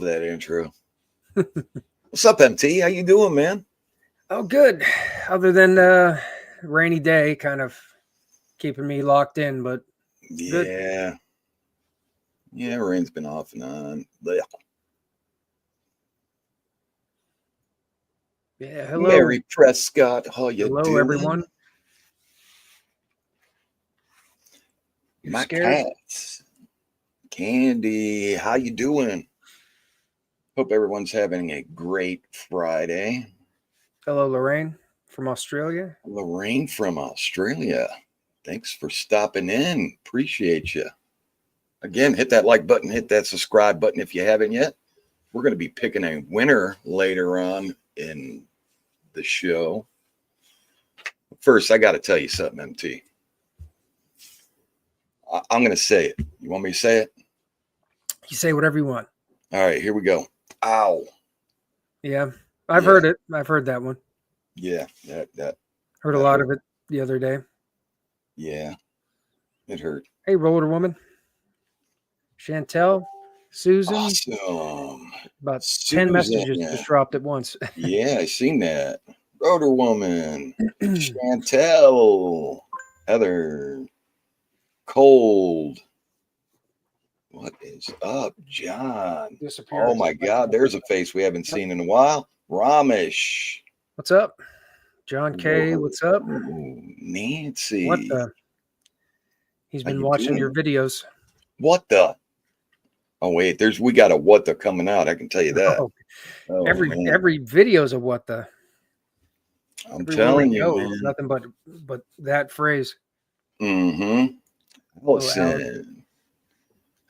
love that intro. What's up, MT? How you doing, man? Oh, good. Other than rainy day, kind of keeping me locked in, but good. Yeah. Yeah, rain's been off and on. Blech. Yeah. Hello, Mary Prescott, how you hello, doing? everyone. You My scared? cats. Candy, how you doing? Hope everyone's having a great Friday. Hello, Lorraine from Australia. Lorraine from Australia. Thanks for stopping in. Appreciate you. Again, hit that like button, hit that subscribe button if you haven't yet. We're going to be picking a winner later on in the show. First, I got to tell you something, MT. I'm going to say it. You want me to say it? You say whatever you want. All right, here we go. Ow. Yeah, I've heard it. I've heard that one. Yeah, that Heard a that lot hurt. of it the other day. Yeah, it hurt. Hey, roller woman, Chantel, Susan. Awesome. About 10 Susan. messages just dropped at once. Yeah, I seen that. Rotor Woman. Chantel. Heather. Cold. What is up, John? Oh my God, there's a face we haven't seen in a while. Ramesh. What's up, John K? What's up? Ooh, Nancy. What the? He's How been you watching your doing? videos. What the? Oh wait, we got a what the coming out. I can tell you that. Oh, man. every video's a what the. I'm Everywhere telling we you, go, man. nothing but that phrase. Mm-hmm. Hello, Alex. Listen,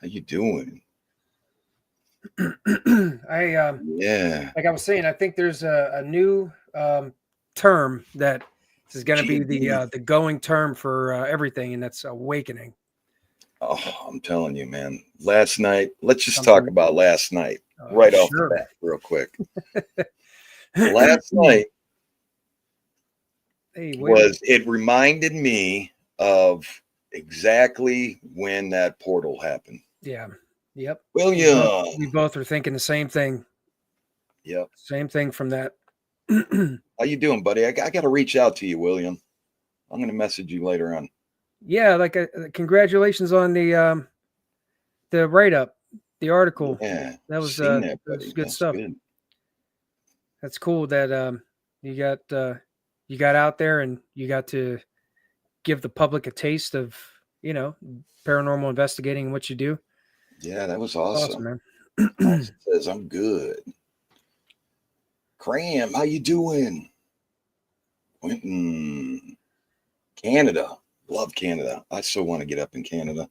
how you doing? Yeah, like I was saying, I think there's a new term that is going to be the going term for everything, and that's awakening. Oh, I'm telling you, man. Last night, let's just talk about last night right off the bat, real quick. Last night it reminded me of exactly when that portal happened. Yeah. Yep. William. We both are thinking the same thing. Yep. Same thing from that. How you doing, buddy? I got to reach out to you, William. I'm going to message you later on. Yeah, like congratulations on the write up, the article. Yeah, that was good That's stuff. Good. That's cool that you got out there and you got to give the public a taste of paranormal investigating and what you do. Yeah, that was awesome, man. Austin says I'm good. Cram, how you doing? Quentin, Canada. Love Canada. I so want to get up in Canada.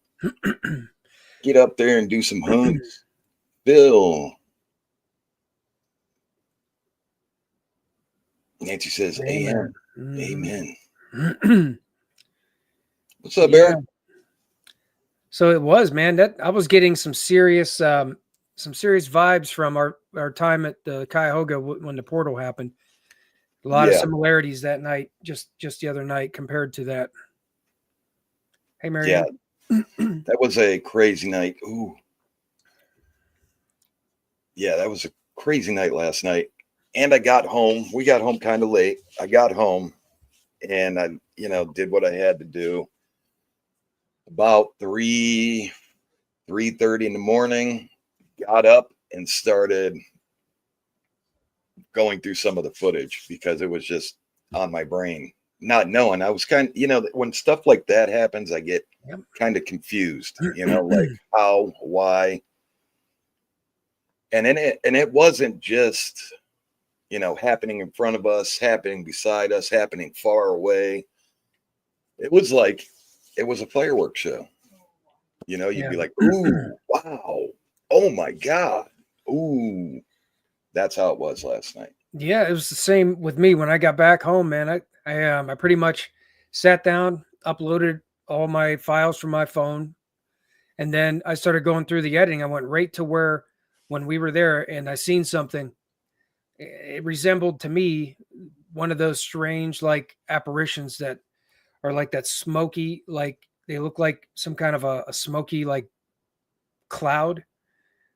Get up there and do some hunts. Bill. Nancy says, Amen. Amen. What's up, Eric? So it was, man, that I was getting some serious vibes from our time at the Cuyahoga when the portal happened. A lot of similarities that night, just the other night compared to that. Hey, Mary. Yeah, that was a crazy night. Ooh. Yeah, that was a crazy night last night. And I got home. We got home kind of late. I got home and I, did what I had to do. About 3:30 in the morning, got up and started going through some of the footage because it was just on my brain, not knowing. I was kind of, when stuff like that happens, I get kind of confused, like how, why. And it wasn't just, happening in front of us, happening beside us, happening far away. It was like, it was a fireworks show. You'd be like, ooh, wow. Oh my God. Ooh. That's how it was last night. Yeah, it was the same with me when I got back home, man. I pretty much sat down, uploaded all my files from my phone, and then I started going through the editing. I went right to where when we were there and I seen something. It resembled to me one of those strange like apparitions that are like that smoky, like they look like some kind of a smoky like cloud,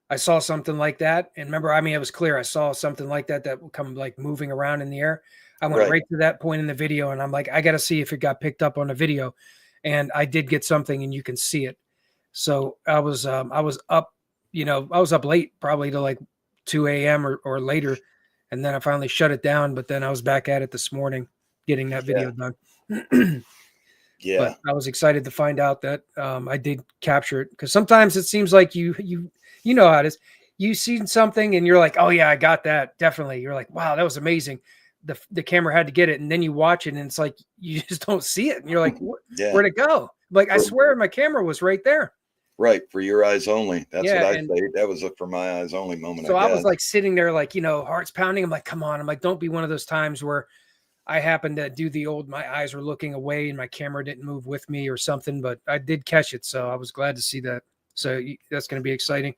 I saw something like that. And remember, I mean, it was clear. I saw something like that would come like moving around in the air. I went Right. right to that point in the video and I'm like, I got to see if it got picked up on the video. And I did get something and you can see it. So I was up, I was up late, probably to like 2 a.m. or later. And then I finally shut it down. But then I was back at it this morning getting that Yeah. video done. But Yeah. I was excited to find out that I did capture it, because sometimes it seems like you know how it is. You see something and you're like, oh yeah, I got that. Definitely. You're like, wow, that was amazing. The camera had to get it, and then you watch it and it's like you just don't see it. And you're like, Yeah. where'd it go? Like, I swear my camera was right there. Right. For your eyes only. That's what Yeah. I And say. That was a for my eyes only moment, I so I was guess. like sitting there, like, hearts pounding. I'm like, come on. I'm like, don't be one of those times where I happened to do the old, my eyes were looking away and my camera didn't move with me or something, but I did catch it. So I was glad to see that. So that's going to be exciting.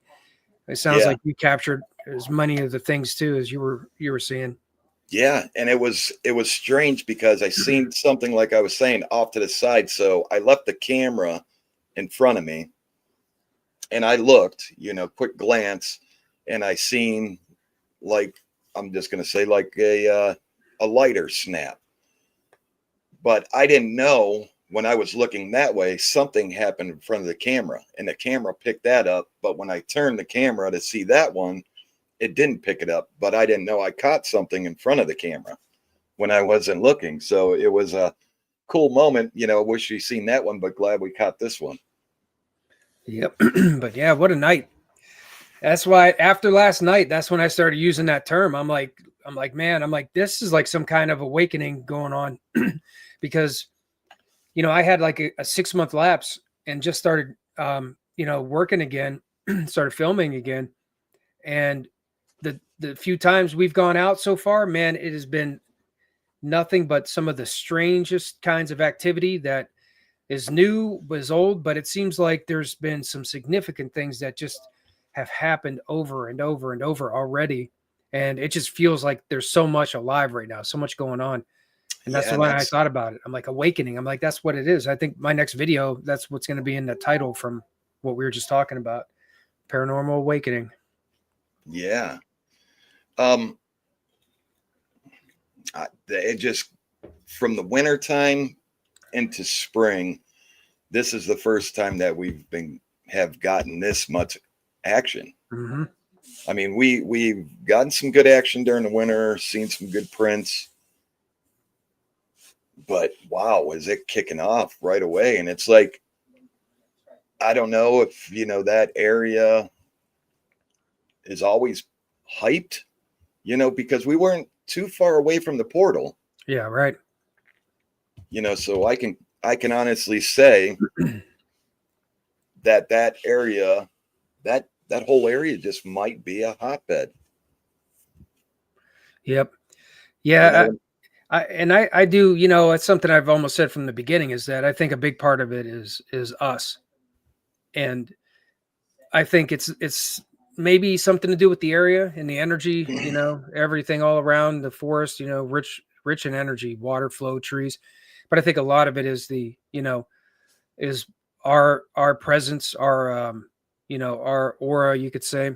It sounds Yeah. like you captured as many of the things too as you were seeing. Yeah. And it was strange because I seen something, like I was saying, off to the side. So I left the camera in front of me and I looked, quick glance, and I seen, like, I'm just gonna say, like a lighter snap. But I didn't know, when I was looking that way, something happened in front of the camera, and the camera picked that up. But when I turned the camera to see that one, it didn't pick it up. But I didn't know I caught something in front of the camera when I wasn't looking. So it was a cool moment. I wish we seen that one, but glad we caught this one. Yep. But yeah, what a night. That's why after last night, that's when I started using that term. I'm like, man, this is like some kind of awakening going on. Because I had like a 6-month lapse and just started working again, started filming again. And the few times we've gone out so far, man, it has been nothing but some of the strangest kinds of activity that is new, was old, but it seems like there's been some significant things that just have happened over and over and over already. And it just feels like there's so much alive right now, so much going on. And that's Yeah, and when I thought about it. I'm like, awakening. I'm like, that's what it is. I think my next video, that's what's going to be in the title from what we were just talking about. Paranormal awakening. yeah. It just, from the winter time into spring, this is the first time that have gotten this much action. Mm-hmm. I mean, we've gotten some good action during the winter, seen some good prints, but wow, is it kicking off right away? And it's like, I don't know if that area is always hyped, because we weren't too far away from the portal. Yeah, right. So I can honestly say that area, that whole area just might be a hotbed. Yep. You Yeah. know, I do, it's something I've almost said from the beginning, is that I think a big part of it is us. And I think it's maybe something to do with the area and the energy, everything all around the forest, rich in energy, water flow, trees. But I think a lot of it is is our presence, our aura, you could say,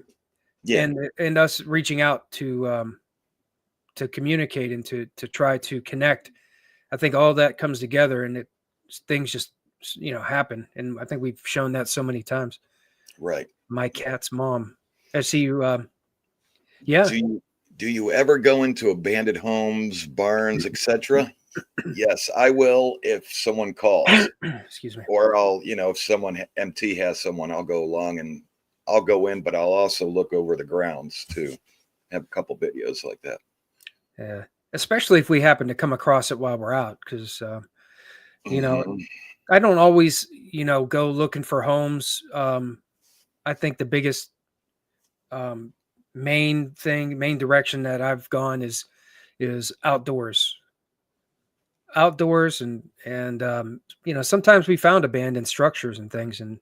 yeah, and us reaching out to communicate and to try to connect. I think all that comes together and things just happen. And I think we've shown that so many times. right. My cat's mom. I see you. Yeah. Do you ever go into abandoned homes, barns, etc.? Yes, I will if someone calls, Excuse me. or I'll, if someone MT has someone, I'll go along and I'll go in, but I'll also look over the grounds too. Have a couple videos like that. Yeah. Especially if we happen to come across it while we're out, because Mhm. I don't always go looking for homes. I think the biggest um, main direction that I've gone is outdoors, and sometimes we found abandoned structures and things, and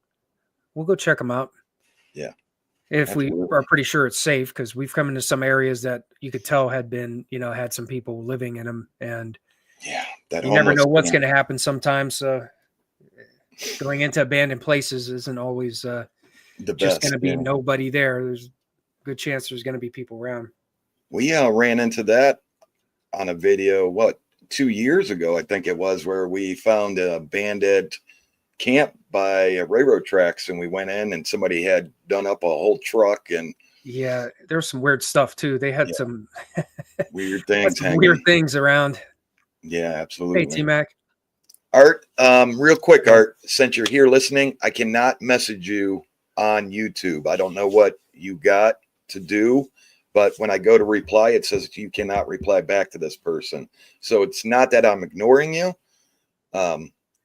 we'll go check them out Yeah, if we are absolutely. pretty sure it's safe, because we've come into some areas that you could tell had been had some people living in them, and Yeah, that you never homeless know what's camp. going to happen sometimes. Going into abandoned places isn't always The just going best. to be Yeah. nobody there. There's a good chance there's going to be people around. We ran into that on a video, 2 years ago, I think it was, where we found a abandoned camp by railroad tracks, and we went in and somebody had done up a whole truck and Yeah, there's some weird stuff too. They had yeah, some weird they had things some weird hanging. things around. Yeah, Hey, absolutely. T-Mac. Art, real quick, Yeah. Art, since you're here listening, I cannot message you on YouTube. I don't know what you got to do, but when I go to reply, it says you cannot reply back to this person. So it's not that I'm ignoring you.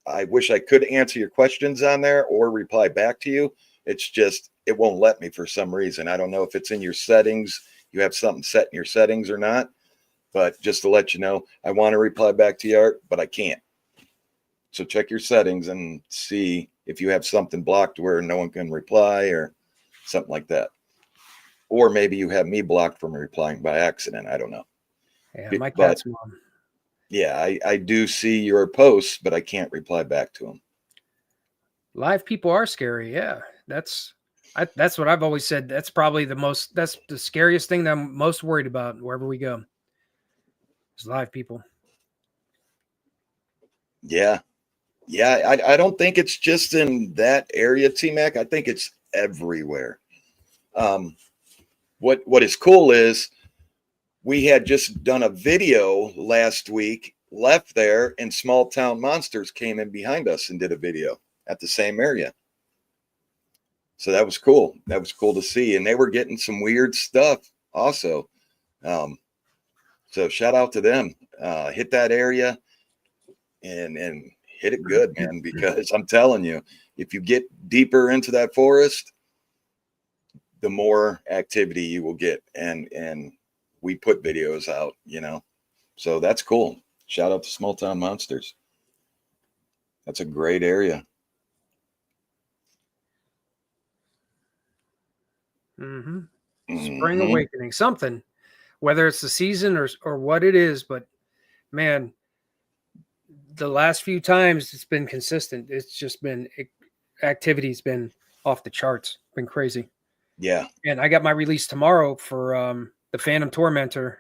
I wish I could answer your questions on there or reply back to you. It's just, it won't let me for some reason. I don't know if it's in your settings. You have something set in your settings or not, but just to let you know, I want to reply back to you, Art, but I can't. So check your settings and see if you have something blocked where no one can reply or something like that. Or maybe you have me blocked from replying by accident. I don't know. Yeah, my But cat's mom. yeah, I do see your posts, but I can't reply back to them. Live people are scary. Yeah, that's what I've always said. That's probably that's the scariest thing that I'm most worried about wherever we go. Is live people. Yeah. Yeah. I don't think it's just in that area, T-Mac. I think it's everywhere. Um, what is cool is we had just done a video last week, left there, and Small Town Monsters came in behind us and did a video at the same area. So that was cool. That was cool to see. And they were getting some weird stuff also. So shout out to them. Hit that area and hit it good, man, because I'm telling you, if you get deeper into that forest, the more activity you will get. And we put videos out, So that's cool. Shout out to Small Town Monsters. That's a great area. Mm-hmm. Spring Mm-hmm. awakening, something, whether it's the season or what it is, but man, the last few times it's been consistent. It's just been activity's been off the charts. Been crazy. Yeah. And I got my release tomorrow for the Phantom Tormentor.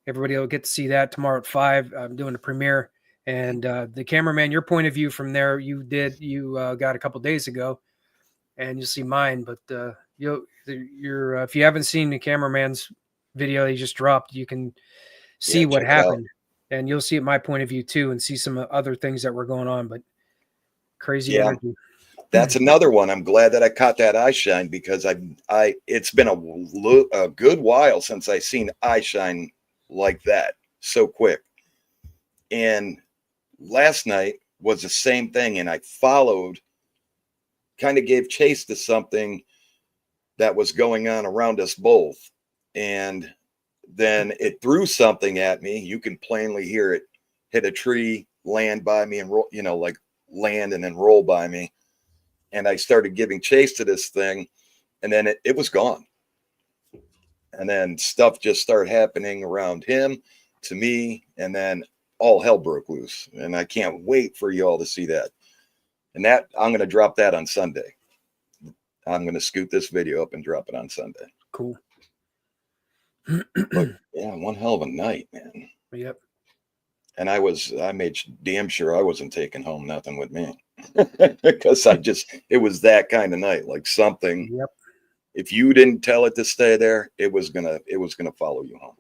Everybody will get to see that tomorrow at 5. I'm doing a premiere, and the cameraman, your point of view from there, you got a couple days ago, and you'll see mine. But if you haven't seen the cameraman's video he just dropped, you can Yeah. see what Check it out. happened, and you'll see my point of view too, and see some other things that were going on. But crazy Yeah. energy. That's another one. I'm glad that I caught that eye shine because it's been a good while since I seen eye shine like that so quick. And last night was the same thing. And I kind of gave chase to something that was going on around us both. And then it threw something at me. You can plainly hear it hit a tree, land by me and roll, like land and then roll by me. And I started giving chase to this thing, and then it was gone. And then stuff just started happening around him, to me, and then all hell broke loose. And I can't wait for you all to see that. And that I'm going to drop that on Sunday. I'm going to scoot this video up and drop it on Sunday. Cool. But yeah, one hell of a night, man. Yep. And I made damn sure I wasn't taking home nothing with me. Because it was that kind of night, like something. Yep. If you didn't tell it to stay there, it was gonna follow you home.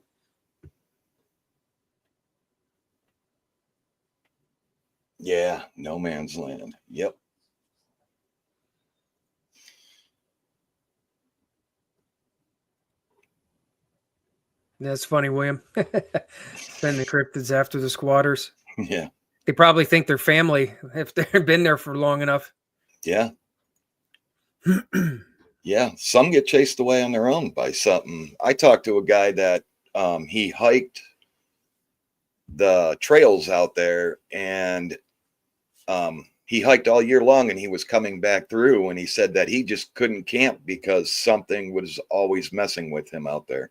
Yeah, no man's land. Yep. That's funny, William. Spend the cryptids after the squatters. Yeah. They probably think they're family if they've been there for long enough. Yeah. Yeah. Some get chased away on their own by something. I talked to a guy that he hiked the trails out there, and he hiked all year long, and he was coming back through, and he said that he just couldn't camp because something was always messing with him out there.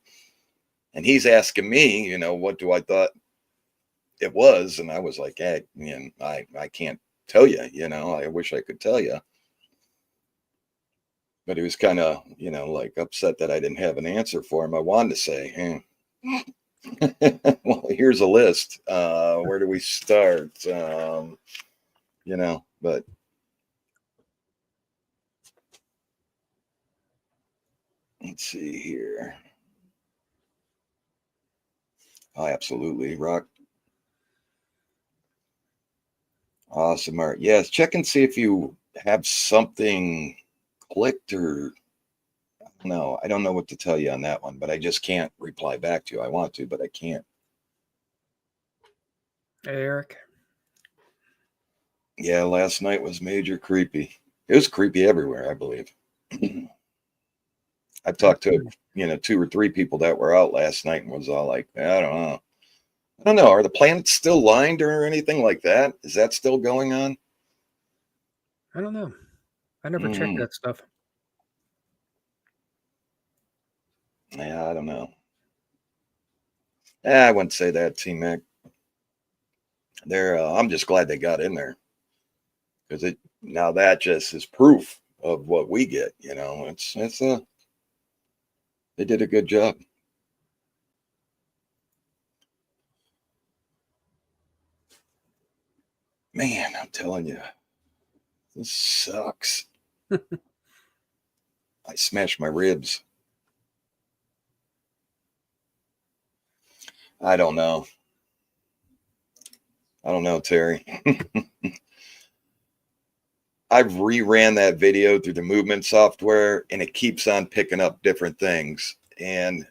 And he's asking me, what do I thought it was? And I was like, hey, I can't tell you, I wish I could tell you. But he was kind of, like upset that I didn't have an answer for him. I wanted to say, well, here's a list. Where do we start? But let's see here. Oh, absolutely. Rock. Awesome art. Yes, check and see if you have something clicked or no. I don't know what to tell you on that one, but I just can't reply back to you. I want to, but I can't. Hey, Eric. Yeah, last night was major creepy. It was creepy everywhere, I believe. I talked to 2 or 3 people that were out last night and was all like, I don't know. I don't know. Are the planets still lined or anything like that? Is that still going on? I don't know. I never checked that stuff. Yeah, I don't know. I wouldn't say that, T-Mac. I'm just glad they got in there because now that just is proof of what we get. They did a good job. Man, I'm telling you, this sucks. I smashed my ribs. I don't know. Terry. I've reran that video through the movement software and it keeps on picking up different things. And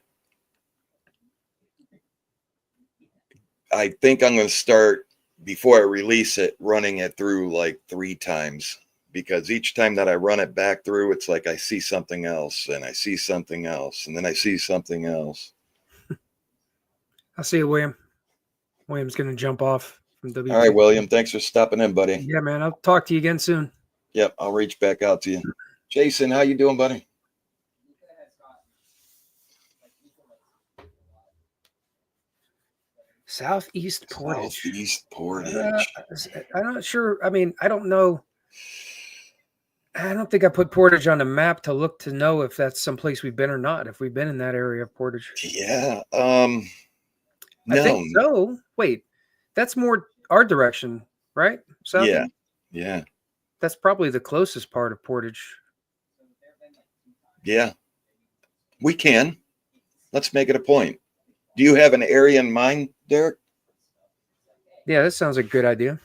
I think I'm going to start, before I release it, running it through like 3 times, because each time that I run it back through, it's like I see something else and I see something else and then I see something else. I'll see you, William. William's going to jump off from WP. All right, William. Thanks for stopping in, buddy. Yeah, man. I'll talk to you again soon. Yep, I'll reach back out to you. Jason, how you doing, buddy? Southeast Portage. Southeast Portage. I'm not sure. I mean, I don't know. I don't think I put Portage on the map to look to know if that's someplace we've been or not. If we've been in that area of Portage. Yeah. No. I think so. Wait, that's more our direction, right? South. Yeah. Yeah. That's probably the closest part of Portage. Yeah. We can. Let's make it a point. Do you have an area in mind, Derek? Yeah, that sounds like a good idea.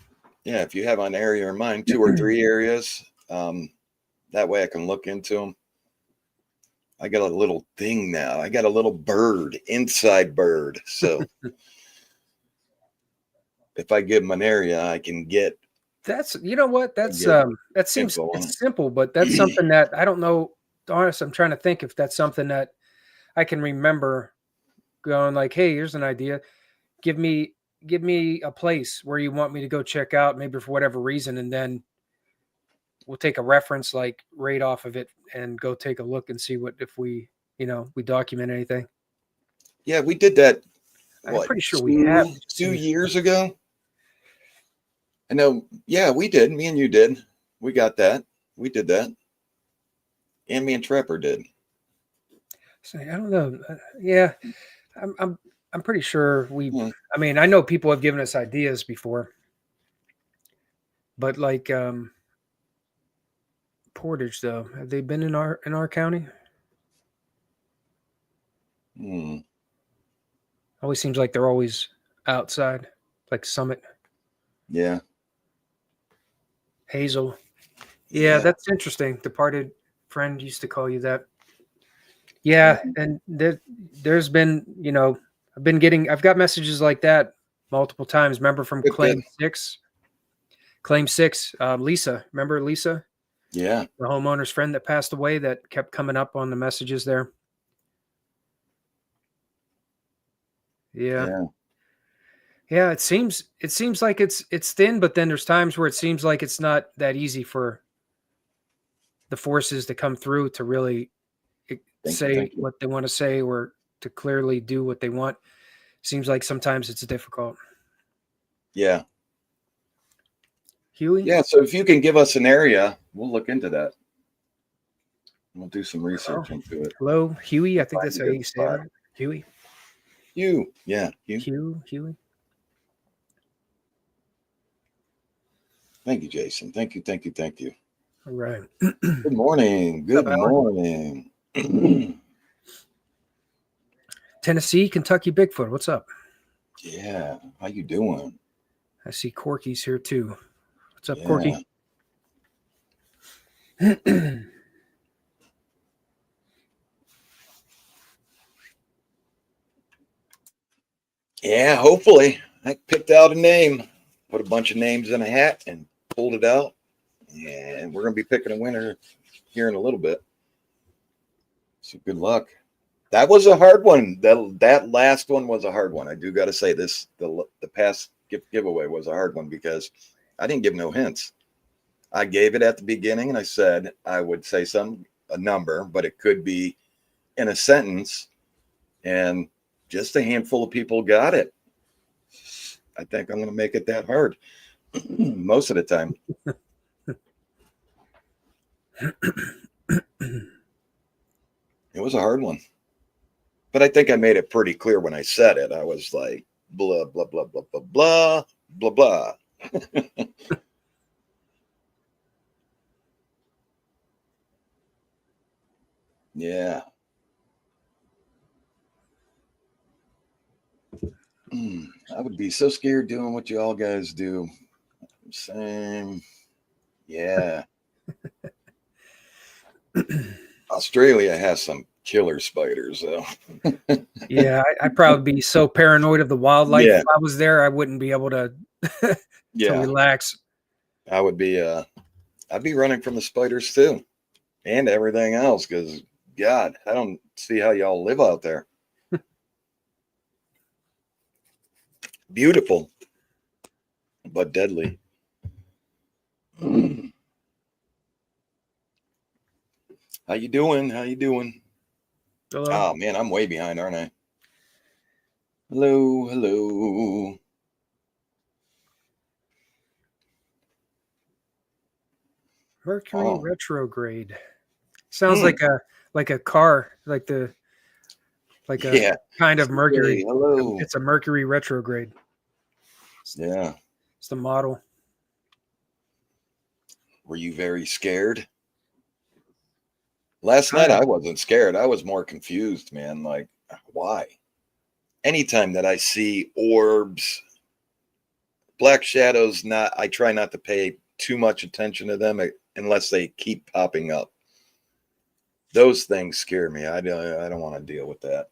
Yeah, if you have an area in mind, 2 or 3 areas, that way I can look into them. I got a little thing now. I got a little bird, inside bird. So if I give them an area, I can get. That's, you know what? That's that seems it's simple, but that's something that I don't know. Honestly, I'm trying to think if that's something that I can remember going like, hey, here's an idea. Give me a place where you want me to go check out, maybe for whatever reason, and then we'll take a reference like right off of it and go take a look and see what if we document anything. Yeah, we did that. I'm pretty sure we have 2 years ago. I know. Yeah, we did. Me and you did. We got that. We did that. And me and Trapper did. So, I don't know. Yeah, I'm pretty sure we. I mean, I know people have given us ideas before, but like Portage, though, have they been in our county? Always seems like they're always outside, like Summit. Yeah. Hazel. Yeah, that's interesting. Departed friend used to call you that. Yeah, and there's been, I've got messages like that multiple times. Remember from Claim 6? Claim 6, Lisa. Remember Lisa? Yeah. The homeowner's friend that passed away that kept coming up on the messages there. Yeah. Yeah, it seems like it's thin, but then there's times where it seems like it's not that easy for the forces to come through to really say what they want to say or to clearly do what they want. Seems like sometimes it's difficult. Yeah. Huey? Yeah, so if you can give us an area, we'll look into that. We'll do some research into it. Hello, Huey. I think Find that's a how good you say spot. it. Huey. You. Huey. Thank you, Jason. Thank you. All right. Good morning. What's up, Good Alan? morning. Tennessee, Kentucky Bigfoot. What's up? Yeah. How you doing? I see Corky's here too. What's up, Yeah. Corky? Yeah, hopefully. I picked out a name, put a bunch of names in a hat and pulled it out. And we're going to be picking a winner here in a little bit. So good luck. That was a hard one. That last one was a hard one. I do got to say this, the past gift giveaway was a hard one because I didn't give no hints. I gave it at the beginning and I said I would say a number, but it could be in a sentence, and just a handful of people got it. I think I'm going to make it that hard most of the time. It was a hard one, but I think I made it pretty clear when I said it. I was like, blah, blah, blah, blah, blah, blah, blah, blah. Yeah. I would be so scared doing what you all guys do. Same. Yeah. Australia has some killer spiders, though. Yeah, I'd probably be so paranoid of the wildlife. Yeah. If I was there, I wouldn't be able to relax. I would be I'd be running from the spiders too, and everything else, because God, I don't see how y'all live out there. Beautiful, but deadly. How you doing? Hello. Oh man, I'm way behind, aren't I? Hello. Mercury retrograde. Sounds like a car, like a kind of Mercury. Hello. It's a Mercury retrograde. Yeah. It's the model. Were you very scared? Last night I wasn't scared. I was more confused, man. Like, why? Anytime that I see orbs, black shadows, I try not to pay too much attention to them unless they keep popping up. Those things scare me. I don't want to deal with that.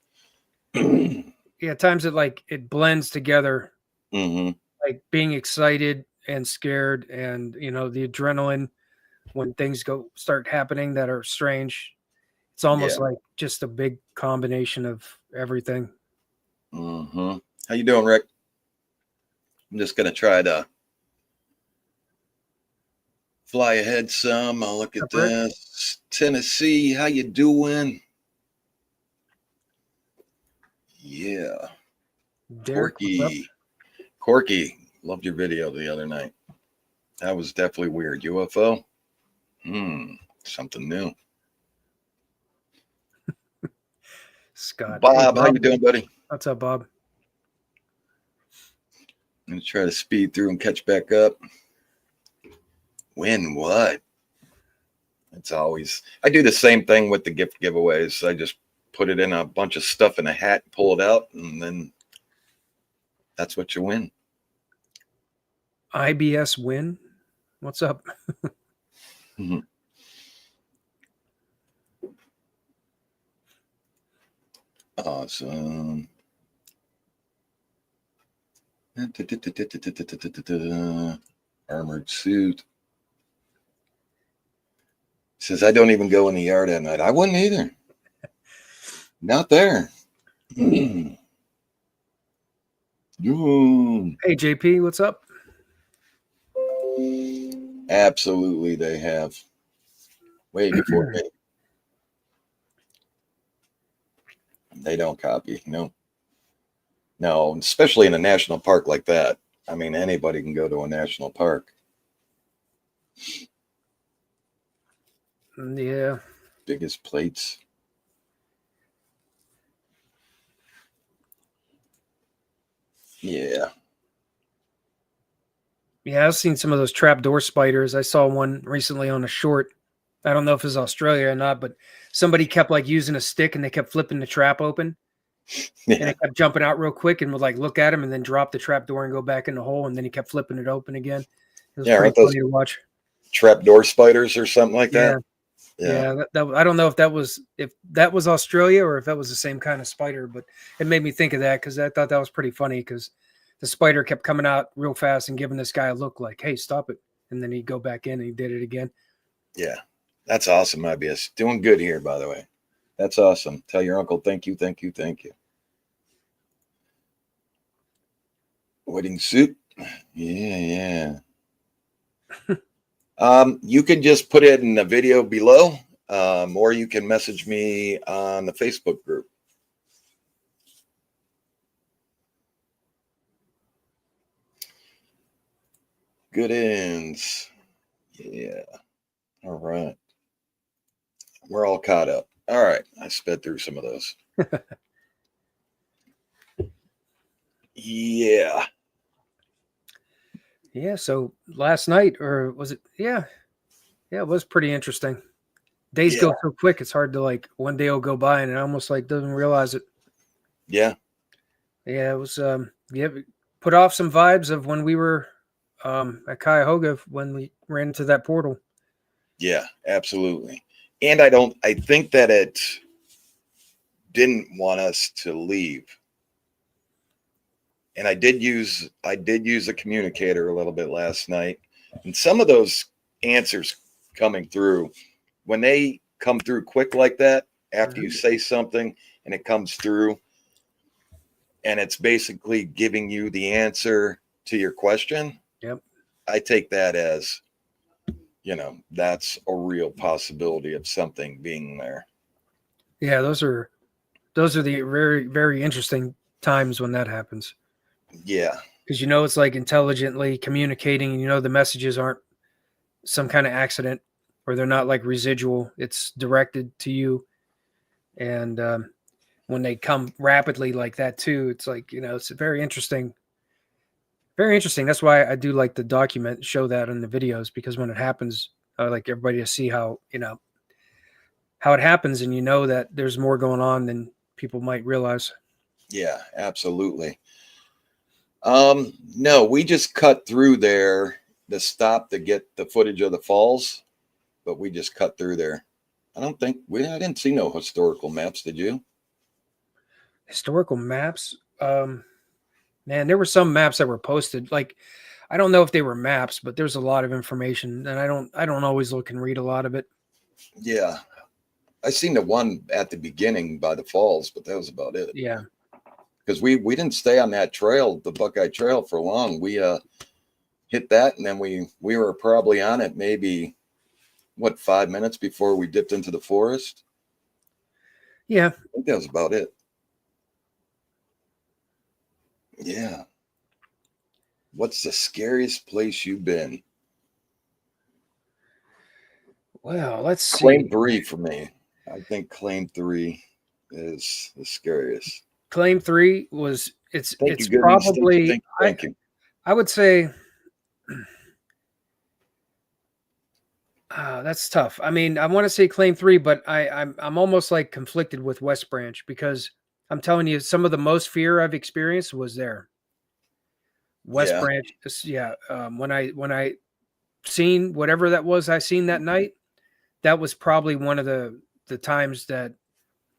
Yeah, at times it blends together. Mm-hmm. Like being excited and scared, and the adrenaline when things start happening that are strange. It's almost like just a big combination of everything. Mm-hmm. How you doing, Rick? I'm just gonna try to fly ahead some. I'll look at this. Tennessee, how you doing? Yeah. Corky, loved your video the other night. That was definitely weird. UFO? Something new. Scott. Bob, hey, Bob, how you doing, buddy? What's up, Bob? I'm going to try to speed through and catch back up. Win what? It's always, I do the same thing with the gift giveaways. I just put it in a bunch of stuff in a hat, pull it out, and then that's what you win. IBS win? What's up? Mm-hmm. Awesome. Armored suit. Says, I don't even go in the yard at night. I wouldn't either. Not there. Hey, JP, what's up? Absolutely, they have. Way before me. They don't copy. No, especially in a national park like that. I mean, anybody can go to a national park. Yeah. Biggest plates. Yeah. Yeah, I've seen some of those trapdoor spiders. I saw one recently on a short. I don't know if it's Australia or not, but somebody kept like using a stick and they kept flipping the trap open and Yeah. it kept jumping out real quick and would like look at him and then drop the trap door and go back in the hole. And then he kept flipping it open again. It was Yeah. pretty Aren't those funny to watch. trapdoor spiders or something like Yeah. that? Yeah. Yeah. I don't know if that was Australia or if that was the same kind of spider, but it made me think of that because I thought that was pretty funny because the spider kept coming out real fast and giving this guy a look like, hey, stop it. And then he'd go back in and he did it again. Yeah. That's awesome, IBS. Doing good here, by the way. That's awesome. Tell your uncle thank you, thank you, thank you. Wedding soup. Yeah, yeah. You can just put it in the video below, or you can message me on the Facebook group. Good ends. Yeah. All right. We're all caught up. All right. I sped through some of those. Yeah. Yeah. So last night, or was it? Yeah. Yeah. It was pretty interesting. Days Yeah. go so quick. It's hard to like one day will go by and it almost like doesn't realize it. Yeah. Yeah. It was, yeah, put off some vibes of when we were at Cuyahoga when we ran into that portal. Yeah, absolutely. And I think that it didn't want us to leave. And I did use a communicator a little bit last night. And some of those answers coming through, when they come through quick like that, after you say something and it comes through, and it's basically giving you the answer to your question. Yep. I take that as, that's a real possibility of something being there. Yeah, those are the very, very interesting times when that happens. Yeah. Because it's like intelligently communicating, and the messages aren't some kind of accident or they're not like residual. It's directed to you. And when they come rapidly like that too, it's like, it's very interesting. Very interesting. That's why I do like to show that in the videos, because when it happens, I like everybody to see how it happens, and that there's more going on than people might realize. Yeah, absolutely. No, we just cut through there to stop to get the footage of the falls, but we just cut through there. I didn't see no historical maps, did you? Historical maps? Man, there were some maps that were posted. Like, I don't know if they were maps, but there's a lot of information, and I don't always look and read a lot of it. Yeah. I seen the one at the beginning by the falls, but that was about it. Yeah. Because we didn't stay on that trail, the Buckeye Trail, for long. We hit that, and then we were probably on it maybe 5 minutes before we dipped into the forest. Yeah. I think that was about it. Yeah. What's the scariest place you've been? Well, let's see. Claim 3 for me. I think Claim 3 is the scariest. Claim 3 was it's Thank probably you. Thank you. I would say that's tough. I mean, I want to say Claim 3, but I'm almost like conflicted with West Branch, because I'm telling you, some of the most fear I've experienced was there. West Branch, yeah. When I seen whatever that was I seen that night, that was probably one of the times that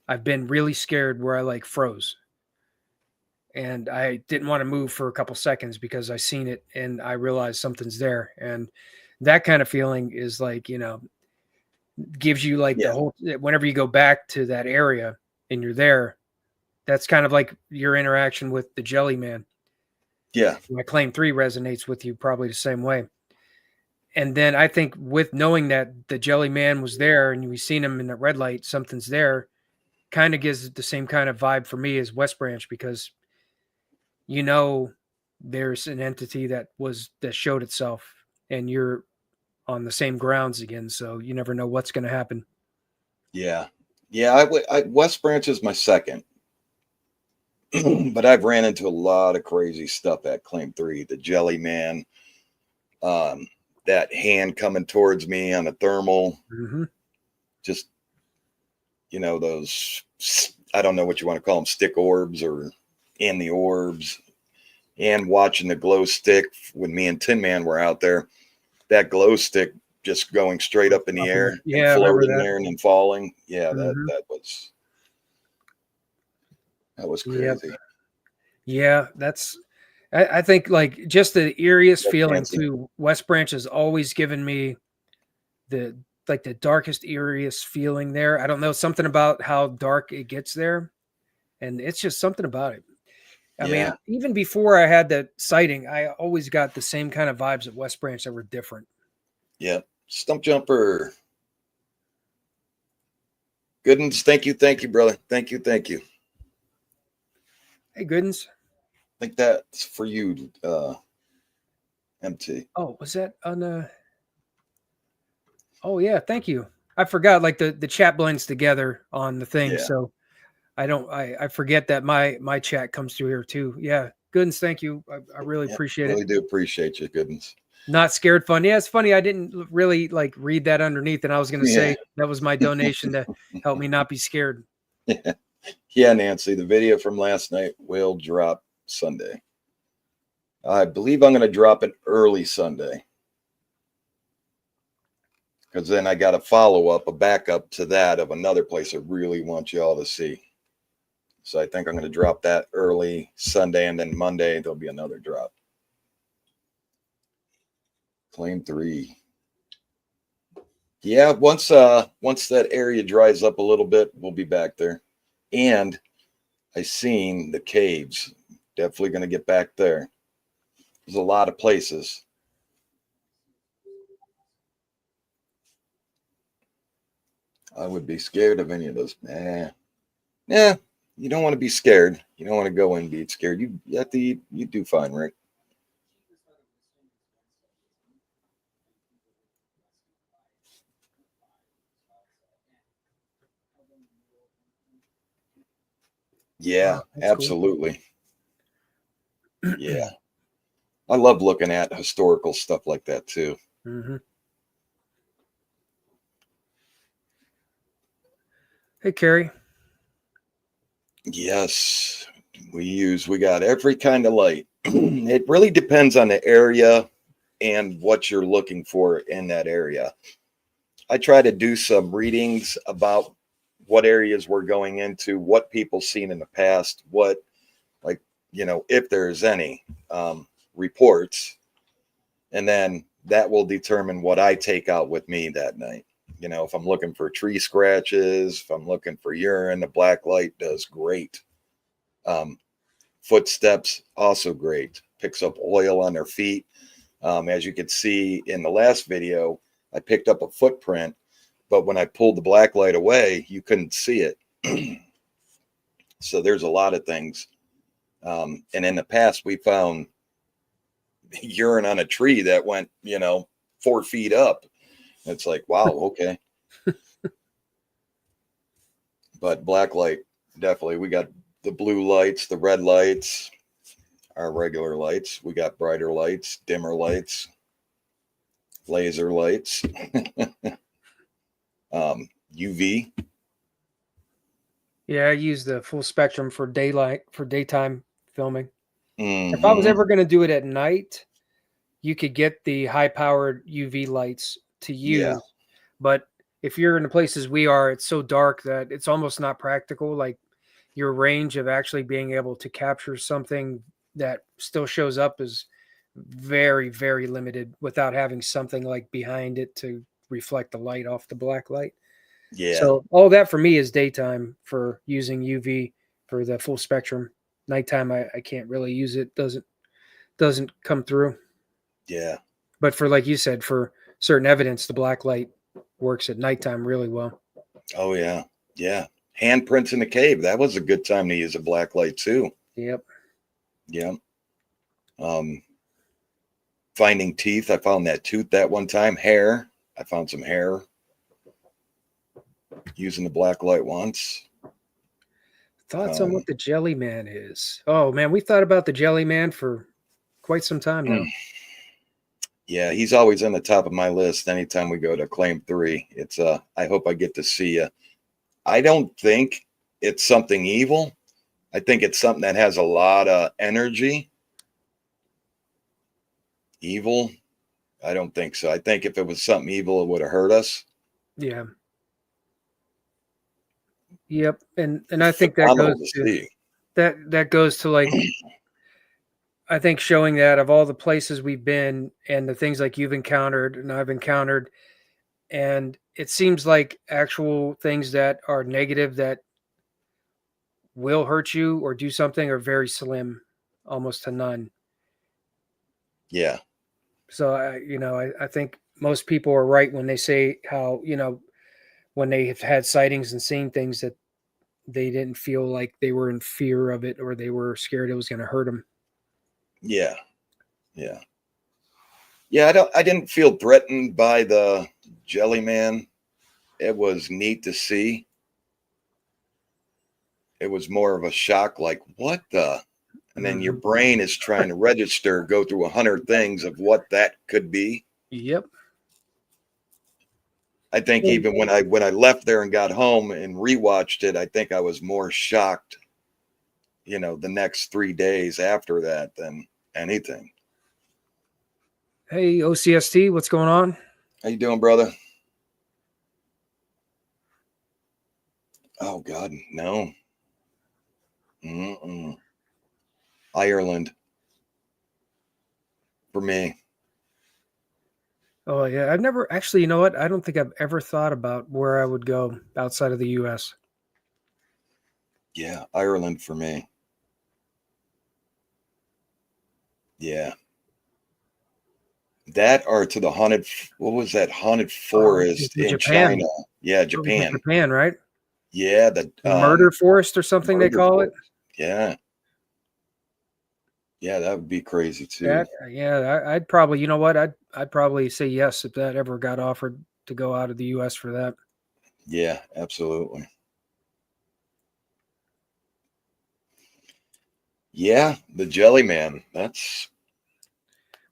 I've been really scared where I like froze. And I didn't want to move for a couple seconds because I seen it and I realized something's there. And that kind of feeling is like, gives you like the whole, whenever you go back to that area and you're there, that's kind of like your interaction with the Jelly Man. Yeah. My Claim 3 resonates with you probably the same way. And then I think with knowing that the Jelly Man was there and we seen him in the red light, something's there, kind of gives the same kind of vibe for me as West Branch, because there's an entity that showed itself and you're on the same grounds again. So you never know what's going to happen. Yeah. Yeah. West Branch is my second, but I've ran into a lot of crazy stuff at Claim 3. The Jelly Man, um, that hand coming towards me on a thermal, Mm-hmm. just, those, I don't know what you want to call them, stick orbs or in the orbs, and watching the glow stick when me and Tin Man were out there, that glow stick just going straight up in the air and Yeah, I remember floating that. there and then falling. Yeah, that Mm-hmm. that was Yep. crazy. Yeah, I think like just the eeriest Like feeling Nancy. too. West Branch has always given me the like the darkest, eeriest feeling there. I don't know, something about how dark it gets there, and it's just something about it. I mean, Yeah. even before I had that sighting, I always got the same kind of vibes at West Branch that were different. Yeah. Stump Jumper. Goodens. Thank you, brother. Thank you. Hey, Goodens. I think that's for you, MT. Oh, was that on the? Oh yeah, thank you. I forgot. Like the chat blends together on the thing, Yeah. so I don't. I forget that my chat comes through here too. Yeah, Goodens. Thank you. I really Yeah. appreciate it. Really do appreciate you, Goodens. Not scared fun. Yeah, it's funny. I didn't really like read that underneath, and I was going to Yeah. say that was my donation to help me not be scared. Yeah. Yeah, Nancy. The video from last night will drop Sunday. I believe I'm going to drop it early Sunday because then I got a follow up, a backup to that of another place I really want you all to see. So I think I'm going to drop that early Sunday, and then Monday there'll be another drop. Claim 3. Yeah, once that area dries up a little bit, we'll be back there. And I seen the caves. Definitely going to get back there. There's a lot of places. I would be scared of any of those. Yeah, you don't want to be scared. You don't want to go in and be scared. You have to you do fine, Rick. Yeah, Wow, that's cool. absolutely. Yeah. I love looking at historical stuff like that too. Mm-hmm. Hey, Carrie. Yes, we got every kind of light. It really depends on the area and what you're looking for in that area. I try to do some readings about what areas we're going into, what people seen in the past, what, like, if there's any reports, and then that will determine what I take out with me that night. If I'm looking for tree scratches, if I'm looking for urine, the black light does great. Um, Footsteps, also great. Picks up oil on their feet. As you could see in the last video, I picked up a footprint, but when I pulled the black light away, you couldn't see it. So there's a lot of things. And in the past, we found urine on a tree that went, 4 feet up. It's like, wow, okay. But black light, definitely. We got the blue lights, the red lights, our regular lights. We got brighter lights, dimmer lights, laser lights, UV. Yeah, I use the full spectrum for daylight for daytime filming. If I was Mm-hmm. ever going to do it at night, you could get the high powered UV lights to Yeah, use. But if you're in the places we are, it's so dark that it's almost not practical. Like your range of actually being able to capture something that still shows up is very, very limited without having something like behind it to reflect the light off the black light. yeah, So all that for me is daytime for using UV for the full spectrum. Nighttime, I can't really use it. Doesn't come through. yeah. But for like you said, for certain evidence, the black light works at nighttime really well. Oh, yeah, yeah. Handprints in the cave. That was a good time to use a black light too. Yep. Yeah. Um, Finding teeth. I found that tooth that one time. Hair. I found some hair. using the black light once. Thoughts on what the Jelly Man is? Oh man, we thought about the Jelly Man for quite some time now. Yeah, he's always on the top of my list anytime we go to Claim 3. It's I hope I get to see you. I don't think it's something evil. I think it's something that has a lot of energy. Evil? I don't think so. I think if it was something evil, it would have hurt us. Yeah. Yep. And I think that goes to that goes to like I think showing that of all the places we've been and the things like you've encountered and I've encountered, and it seems like actual things that are negative that will hurt you or do something are very slim, almost to none. Yeah. So I think most people are right when they say how, when they have had sightings and seen things that they didn't feel like they were in fear of it or they were scared it was going to hurt them. Yeah. Yeah. Yeah, I didn't feel threatened by the Jelly Man. It was neat to see. It was more of a shock, like, what the? And then your brain is trying to register, go through 100 things of what that could be. Yep. I think even when I left there and got home and rewatched it, I think I was more shocked, the next 3 days after that than anything. Hey, OCST, what's going on? How you doing, brother? Oh God, no. Ireland for me. Oh yeah, I've never actually. You know what? I don't think I've ever thought about where I would go outside of the U.S. Yeah, Ireland for me. Yeah. That or to the haunted, what was that haunted forest in Japan. China? Yeah, Japan. Japan, right? Yeah, the murder forest or something they call it. Yeah. Yeah, that would be crazy too. I'd probably, I'd probably say yes if that ever got offered to go out of the U.S. for that. Yeah, absolutely. Yeah, the Jelly Man. That's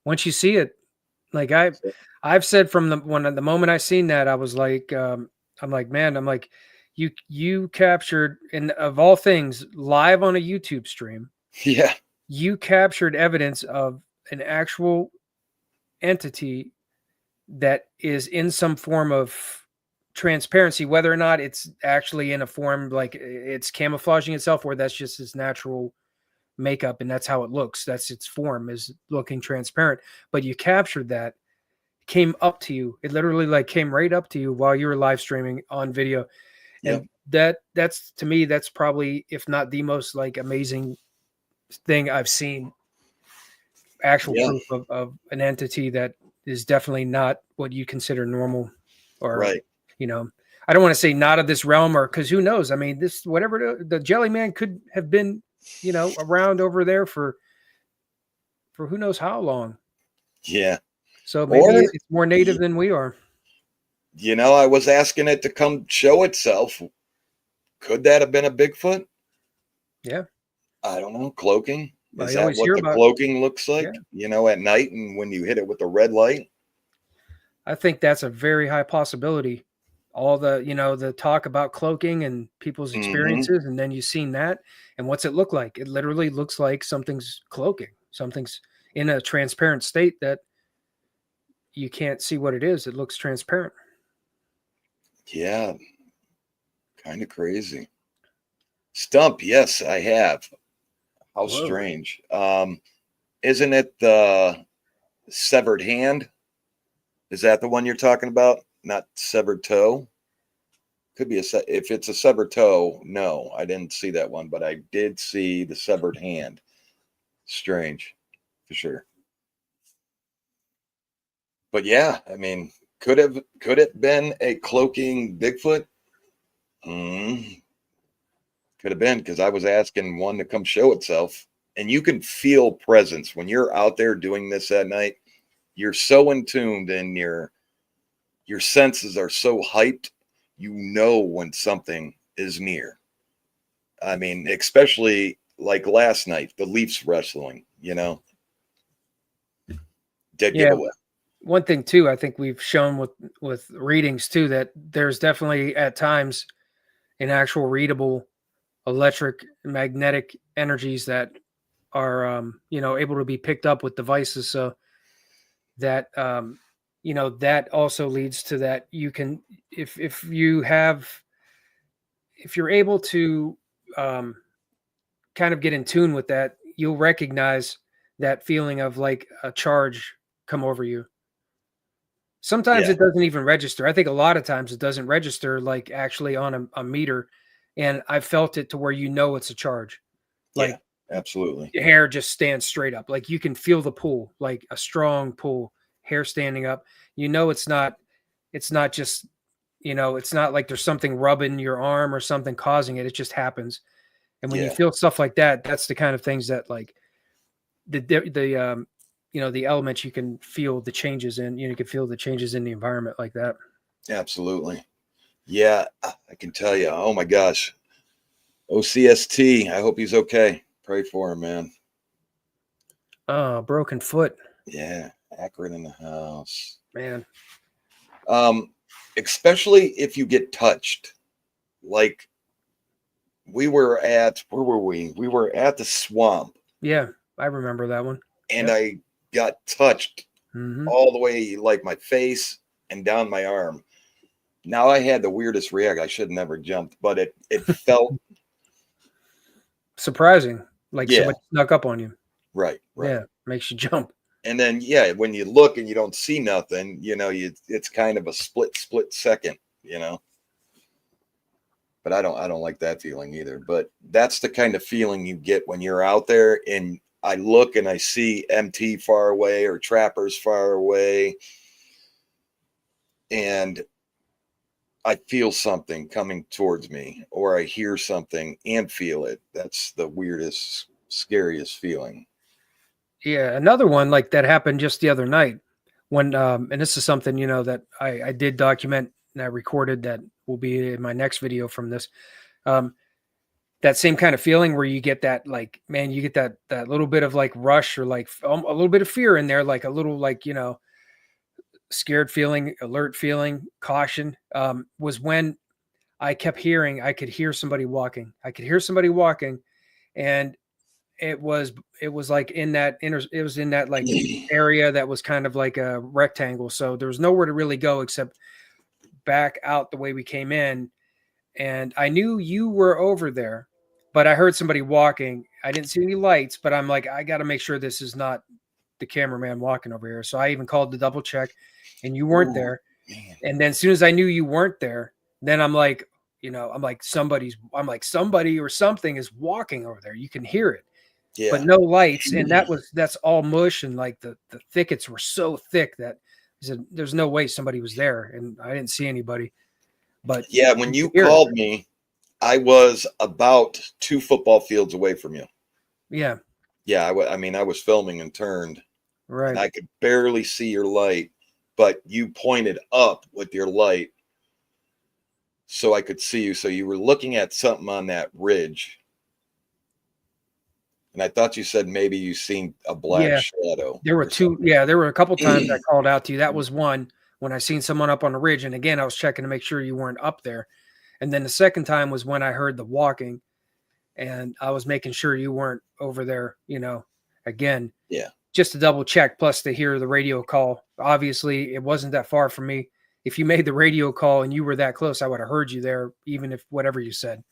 once you see it, like I've said from the moment I seen that, I was like, I'm like, man, I'm like, you captured, and of all things, live on a YouTube stream. Yeah. You captured evidence of an actual entity that is in some form of transparency, whether or not it's actually in a form like it's camouflaging itself, or that's just its natural makeup and that's how it looks. That's its form, is looking transparent. But you captured that, came up to you. It literally like came right up to you while you were live streaming on video. And that's to me, that's probably, if not the most like amazing thing I've seen. Actual proof of an entity that is definitely not what you consider normal, or right. I don't want to say not of this realm, or because who knows? I mean, this whatever the Jelly Man could have been, around over there for who knows how long. Yeah. So maybe it's more native than we are. I was asking it to come show itself. Could that have been a Bigfoot? Yeah. I don't know. Cloaking? Is that what the cloaking looks like? Yeah. At night and when you hit it with the red light? I think that's a very high possibility. All the, the talk about cloaking and people's experiences, and then you've seen that. And what's it look like? It literally looks like something's cloaking. Something's in a transparent state that you can't see what it is. It looks transparent. Yeah. Kind of crazy. Stump, yes, I have. How strange. Isn't it the severed hand? Is that the one you're talking about? Not severed toe? Could be if it's a severed toe. No, I didn't see that one, but I did see the severed hand. Strange, for sure. But yeah, I mean, could it been a cloaking Bigfoot? Could have been, because I was asking one to come show itself, and you can feel presence when you're out there doing this at night. You're so in tuned, and your senses are so hyped you know when something is near. I mean, especially like last night, the Leafs wrestling, dead Yeah. giveaway. One thing too, I think we've shown with readings too, that there's definitely at times an actual readable electric magnetic energies that are able to be picked up with devices. So that that also leads to that you can, if you're able to um, kind of get in tune with that, you'll recognize that feeling of like a charge come over you. Sometimes Yeah, it doesn't even register. I think a lot of times it doesn't register like actually on a meter. And I felt it to where it's a charge. yeah, Like absolutely. your hair just stands straight up. Like you can feel the pull, like a strong pull, hair standing up. It's not just, it's not like there's something rubbing your arm or something causing it. It just happens. And when you Yeah, feel stuff like that, that's the kind of things that like the elements you can feel the changes in, you can feel the changes in the environment like that. absolutely. Yeah, I can tell you. Oh my gosh. OCST, I hope he's okay. Pray for him, man. Oh, broken foot, Yeah, Akron in the house. man. Um, Especially if you get touched. Like we were at, where were we? We were at the swamp, Yeah, I remember that one. and Yep. I got touched Hmm. all the way like my face and down my arm. Now I had the weirdest react. I should have never jumped, but it felt Surprising, like yeah, somebody snuck up on you. right, right. Yeah, makes you jump. And then yeah, when you look and you don't see nothing, it's kind of a split second, But I don't like that feeling either. But that's the kind of feeling you get when you're out there and I look and I see MT far away or trappers far away, and I feel something coming towards me, or I hear something and feel it. That's the weirdest, scariest feeling. Yeah, another one like that happened just the other night when and this is something that I did document and I recorded that will be in my next video from this. Um, that same kind of feeling where you get that like man, you get that little bit of like rush or like a little bit of fear in there, like a little like scared feeling, alert feeling, caution. Was when I could hear somebody walking. I could hear somebody walking, and it was like in that it was in that like area that was kind of like a rectangle. So there was nowhere to really go except back out the way we came in. And I knew you were over there, but I heard somebody walking. I didn't see any lights, but I'm like, I got to make sure this is not the cameraman walking over here. So I even called to double check, and you weren't Ooh, there. man. And then as soon as I knew you weren't there, then I'm like, I'm like somebody or something is walking over there. You can hear it, but Yeah. no lights. And that's all mush. And like the thickets were so thick that I said, there's no way somebody was there. And I didn't see anybody, but Yeah. When you you could hear it. called me, I was about 2 football fields away from you. Yeah. Yeah. I mean, I was filming and turned, and Right. I could barely see your light, but you pointed up with your light so I could see you. So you were looking at something on that ridge. And I thought you said maybe you seen a black Yeah. shadow There were or two. something. Yeah. There were a couple times I called out to you. That was one when I seen someone up on the ridge. And again, I was checking to make sure you weren't up there. And then the second time was when I heard the walking and I was making sure you weren't over there, again, Yeah. just to double check, plus to hear the radio call. Obviously, it wasn't that far from me. If you made the radio call and you were that close, I would have heard you there, even if whatever you said.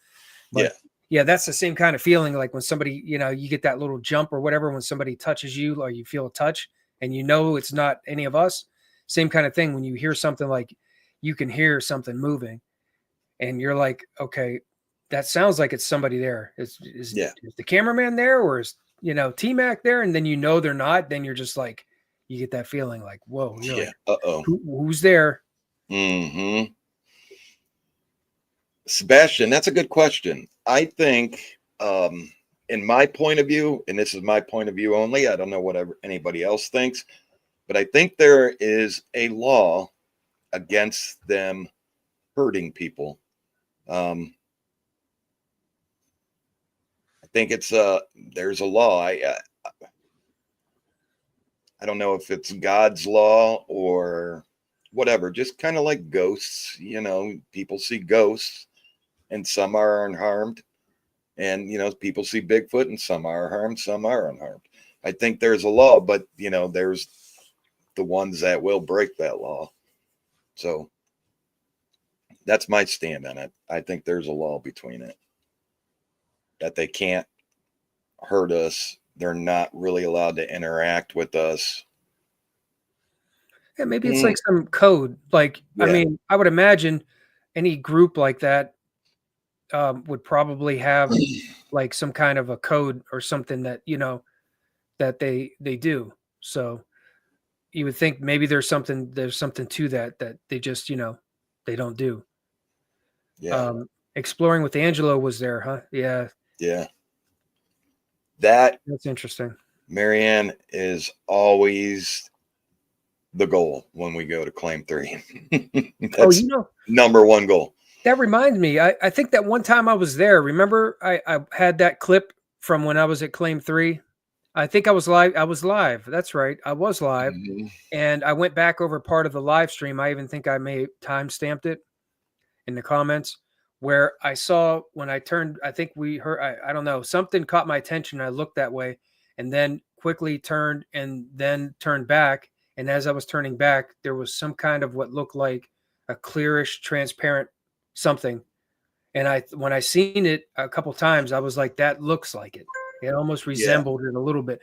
Yeah. But yeah, that's the same kind of feeling like when somebody, you get that little jump or whatever when somebody touches you or you feel a touch and it's not any of us. Same kind of thing when you hear something like you can hear something moving and you're like, okay, that sounds like it's somebody there. Yeah. Is the cameraman there or is T-Mac there? And then they're not. Then you're just like, you get that feeling like, whoa, you're Yeah. like, Uh-oh. who's there? Mm-hmm. Sebastian, that's a good question. I think, in my point of view, and this is my point of view only, I don't know what anybody else thinks, but I think there is a law against them hurting people. I think it's there's a law. I don't know if it's God's law or whatever. Just kind of like ghosts, you know. People see ghosts, and some are unharmed, and you know, people see Bigfoot, and some are harmed, some are unharmed. I think there's a law, but you know, there's the ones that will break that law. So that's my stand on it. I think there's a law between it, that they can't hurt us. They're not really allowed to interact with us. Yeah, maybe it's like some code. Like, I Yeah. mean, I would imagine any group like that would probably have like some kind of a code or something that, you know, that they do. So you would think maybe there's something to that that they just, you know, they don't do. Yeah. Exploring with Angelo was there, huh? Yeah, Yeah. That, that's interesting. Marianne, is always the goal when we go to claim 3. Oh, you That's know, number one goal. that reminds me. I think that one time I was there. Remember, I had that clip from when I was at Claim 3. I think I was live. I was live. That's right. I was live, Mhm. and I went back over part of the live stream. I even think I may time stamped it in the comments where I saw when I turned. I think we heard. I don't know. Something caught my attention. I looked that way, and then quickly turned and then turned back. And as I was turning back, there was some kind of what looked like a clearish, transparent something. And when I seen it a couple times, I was like, that looks like it. It almost Yeah. resembled it a little bit.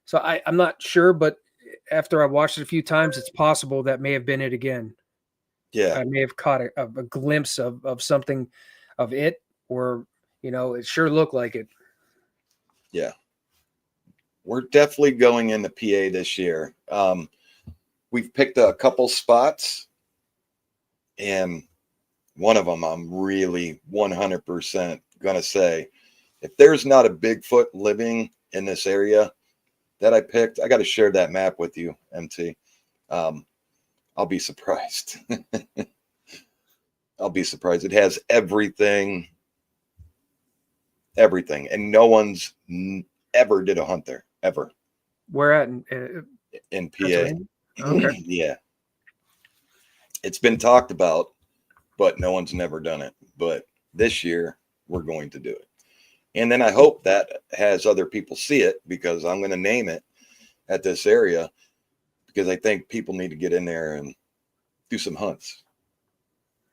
So I'm not sure, but after I watched it a few times, it's possible that may have been it again. Yeah. I may have caught a glimpse of something of it, or, you know, it sure looked like it. Yeah. We're definitely going into PA this year. We've picked a couple spots, and one of them I'm really 100% going to say, if there's not a Bigfoot living in this area that I picked, I got to share that map with you, MT. I'll be surprised. I'll be surprised. It has everything, and no one's ever did a hunt there, ever, Where at in PA. Pennsylvania? Okay. Yeah, it's been talked about, but no one's never done it. But this year, we're going to do it. And then I hope that has other people see it, because I'm going to name it at this area, because I think people need to get in there and do some hunts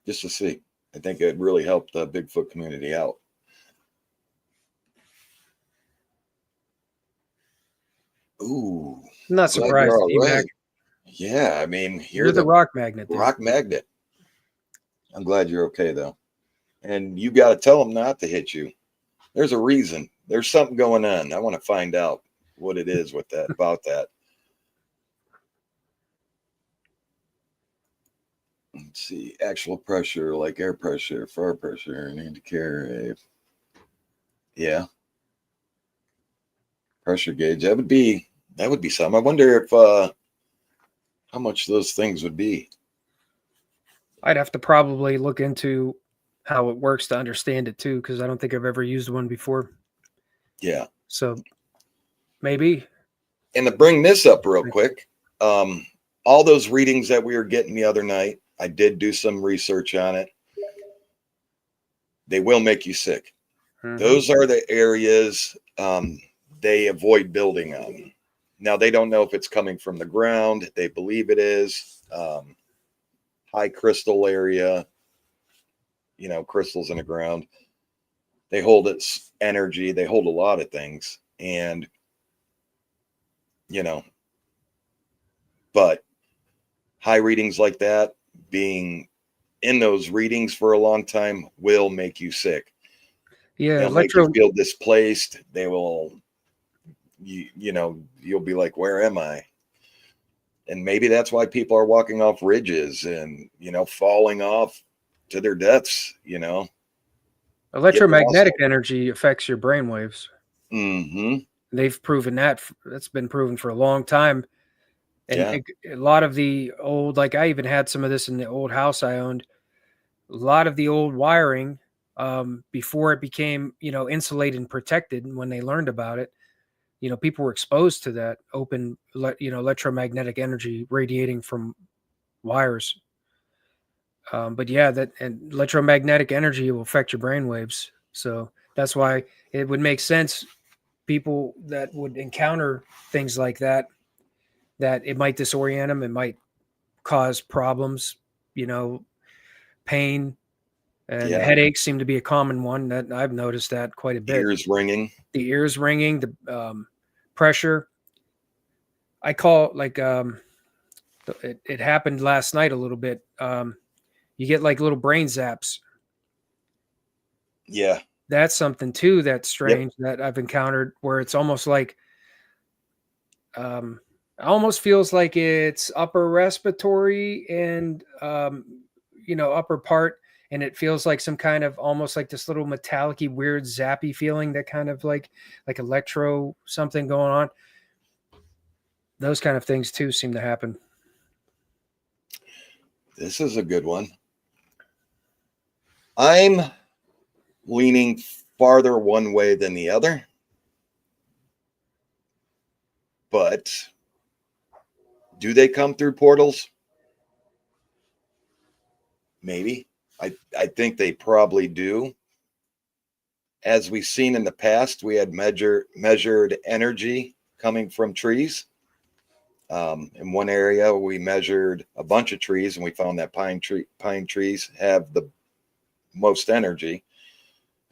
just to see. I think it really helped the Bigfoot community out. Ooh, I'm not glad you're surprised, all D-Mac. right. Yeah, I mean, You're you're the the rock magnet there. rock magnet. I'm glad you're okay, though. And you got to tell them not to hit you. There's a reason. There's something going on. I want to find out what it is with that, about that. Let's see. Actual pressure, like air pressure, fire pressure, and indicator. Yeah. Pressure gauge. That would be something. I wonder if how much those things would be. I'd have to probably look into how it works to understand it too, because I don't think I've ever used one before. Yeah. So maybe. And to bring this up real quick, all those readings that we were getting the other night, I did do some research on it. They will make you sick. Mhm. Those are the areas they avoid building on. Now, they don't know if it's coming from the ground. They believe it is. High crystal area, you know, crystals in the ground. They hold its energy. They hold a lot of things. And, you know, but high readings like that, being in those readings for a long time, will make you sick. Yeah, They'll make you feel displaced. They will, you know, you'll be like, where am I? And maybe that's why people are walking off ridges and, you know, falling off to their deaths, you know. electromagnetic energy affects your brain waves. Mm-hmm. They've proven that. That's been proven for a long time. And Yeah. a lot of the old, like I even had some of this in the old house I owned. a lot of the old wiring, before it became, insulated and protected, and when they learned about it, people were exposed to that open, electromagnetic energy radiating from wires. But yeah, that and electromagnetic energy will affect your brain waves. So that's why it would make sense, people that would encounter things like that it might disorient them, it might cause problems, you know, pain, and Yeah. headaches seem to be a common one that I've noticed that quite a bit. Ears ringing. The ears ringing, the pressure. I call like it happened last night a little bit. You get like little brain zaps. Yeah. That's something too that's Yep. strange that I've encountered, where it's almost like almost feels like it's upper respiratory and upper part, and it feels like some kind of almost like this little metallic-y weird zappy feeling, that kind of like electro something going on. Those kind of things too seem to happen. This is a good one. I'm leaning farther one way than the other, but do they come through portals? Maybe. I think they probably do. As we've seen in the past, we had measured energy coming from trees. In one area, we measured a bunch of trees, and we found that pine trees have the most energy.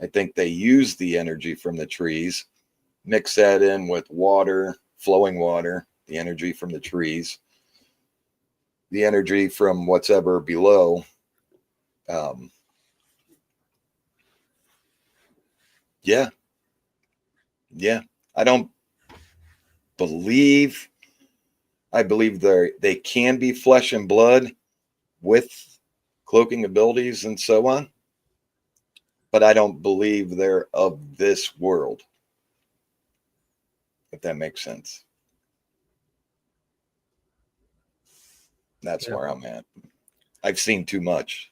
I think they use the energy from the trees, mix that in with water, flowing water, the energy from the trees, the energy from what's ever below. Yeah, yeah. I don't believe. I believe they can be flesh and blood with cloaking abilities and so on, but I don't believe they're of this world. If that makes sense. That's Yeah. where I'm at. I've seen too much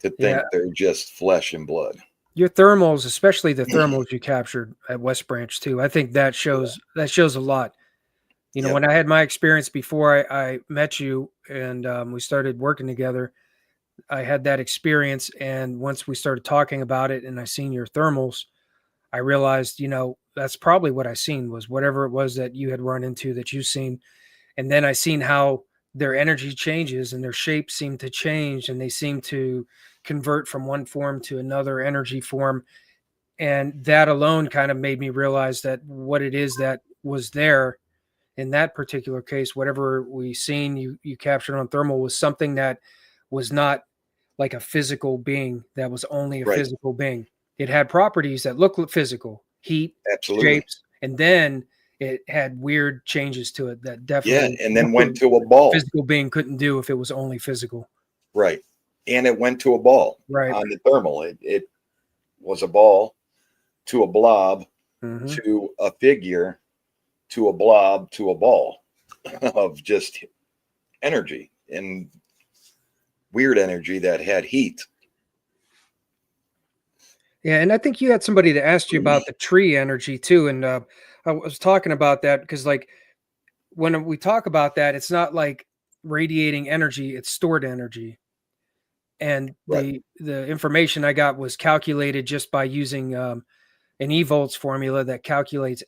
to Yeah. think they're just flesh and blood. Your thermals, especially the thermals you captured at West Branch too, I think Yeah. that shows a lot. Yep. When I had my experience before I met you, and we started working together, I had that experience. And once we started talking about it and I seen your thermals, I realized, that's probably what I seen, was whatever it was that you had run into, that you seen. And then I seen how their energy changes and their shape seem to change, and they seem to convert from one form to another energy form. And that alone kind of made me realize that what it is that was there in that particular case, whatever we seen you captured on thermal, was something that was not like a physical being, that was only a Right. physical being. It had properties that look physical, heat, Absolutely. shapes, and then it had weird changes to it that Yeah. definitely And then went nothing to a a ball. physical being couldn't do if it was only physical. Right. And it went to a ball Right. on the thermal. It was a ball to a blob Mm-hmm. to a figure to a blob to a ball of just energy and weird energy that had heat. Yeah, and I think you had somebody that asked you about the tree energy too, and I was talking about that because, like, when we talk about that, it's not like radiating energy; it's stored energy. And Right. the information I got was calculated just by using an evolts formula that calculates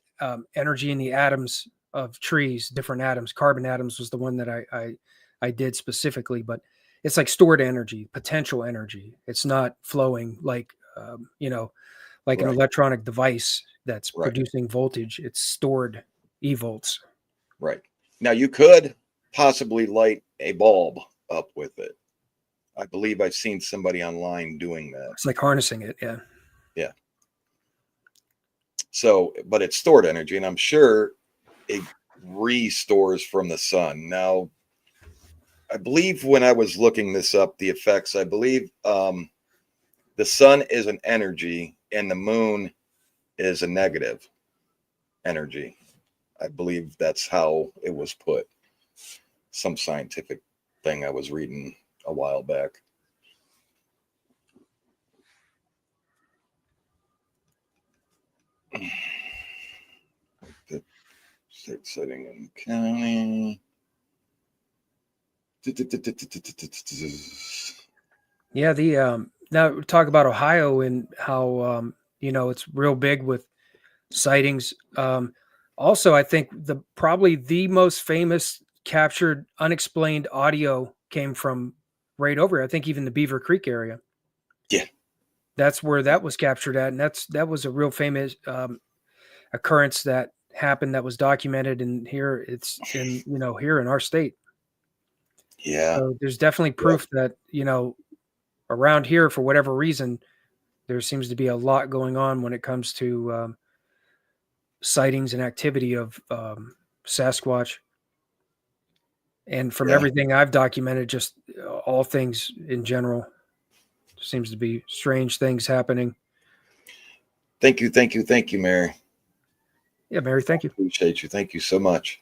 energy in the atoms of trees, different atoms. Carbon atoms was the one that I did specifically, but it's like stored energy, potential energy. It's not flowing like like an Right. electronic device that's Right. producing voltage. It's stored evolts. Right. Now you could possibly light a bulb up with it. I believe I've seen somebody online doing that. It's like harnessing it. Yeah. Yeah. So, but it's stored energy, and I'm sure it restores from the sun. Now, I believe when I was looking this up, the effects, I believe the sun is an energy and the moon is a negative energy. I believe that's how it was put. Some scientific thing I was reading a while back. The state setting in county. Yeah, now talk about Ohio and how it's real big with sightings. Also, I think probably the most famous captured unexplained audio came from right over here. I think even the Beaver Creek area. Yeah. That's where that was captured at, and that was a real famous occurrence that happened that was documented. And here it's in here in our state. Yeah. So there's definitely proof that around here, for whatever reason, there seems to be a lot going on when it comes to sightings and activity of Sasquatch. And from everything I've documented, just all things in general, seems to be strange things happening. Thank you, Mary. Yeah, Mary, thank you. Appreciate you. Thank you so much.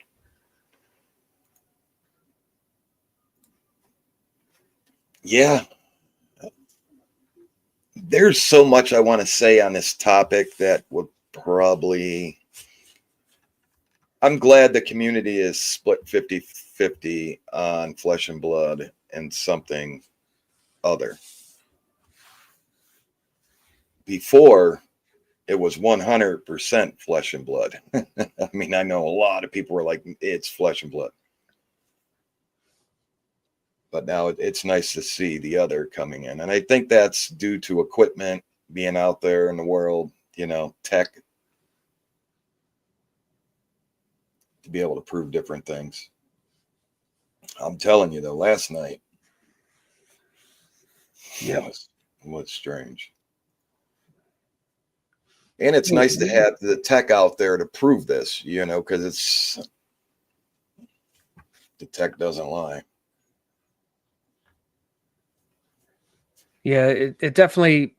Yeah. There's so much I want to say on this topic that would probably... I'm glad the community is split 50-50 on flesh and blood and something other. Before, it was 100% flesh and blood. I mean, I know a lot of people were like, it's flesh and blood. But now it's nice to see the other coming in. And I think that's due to equipment being out there in the world, tech, to be able to prove different things. I'm telling you, though, last night, was strange. And it's nice to have the tech out there to prove this, because the tech doesn't lie. Yeah, it definitely,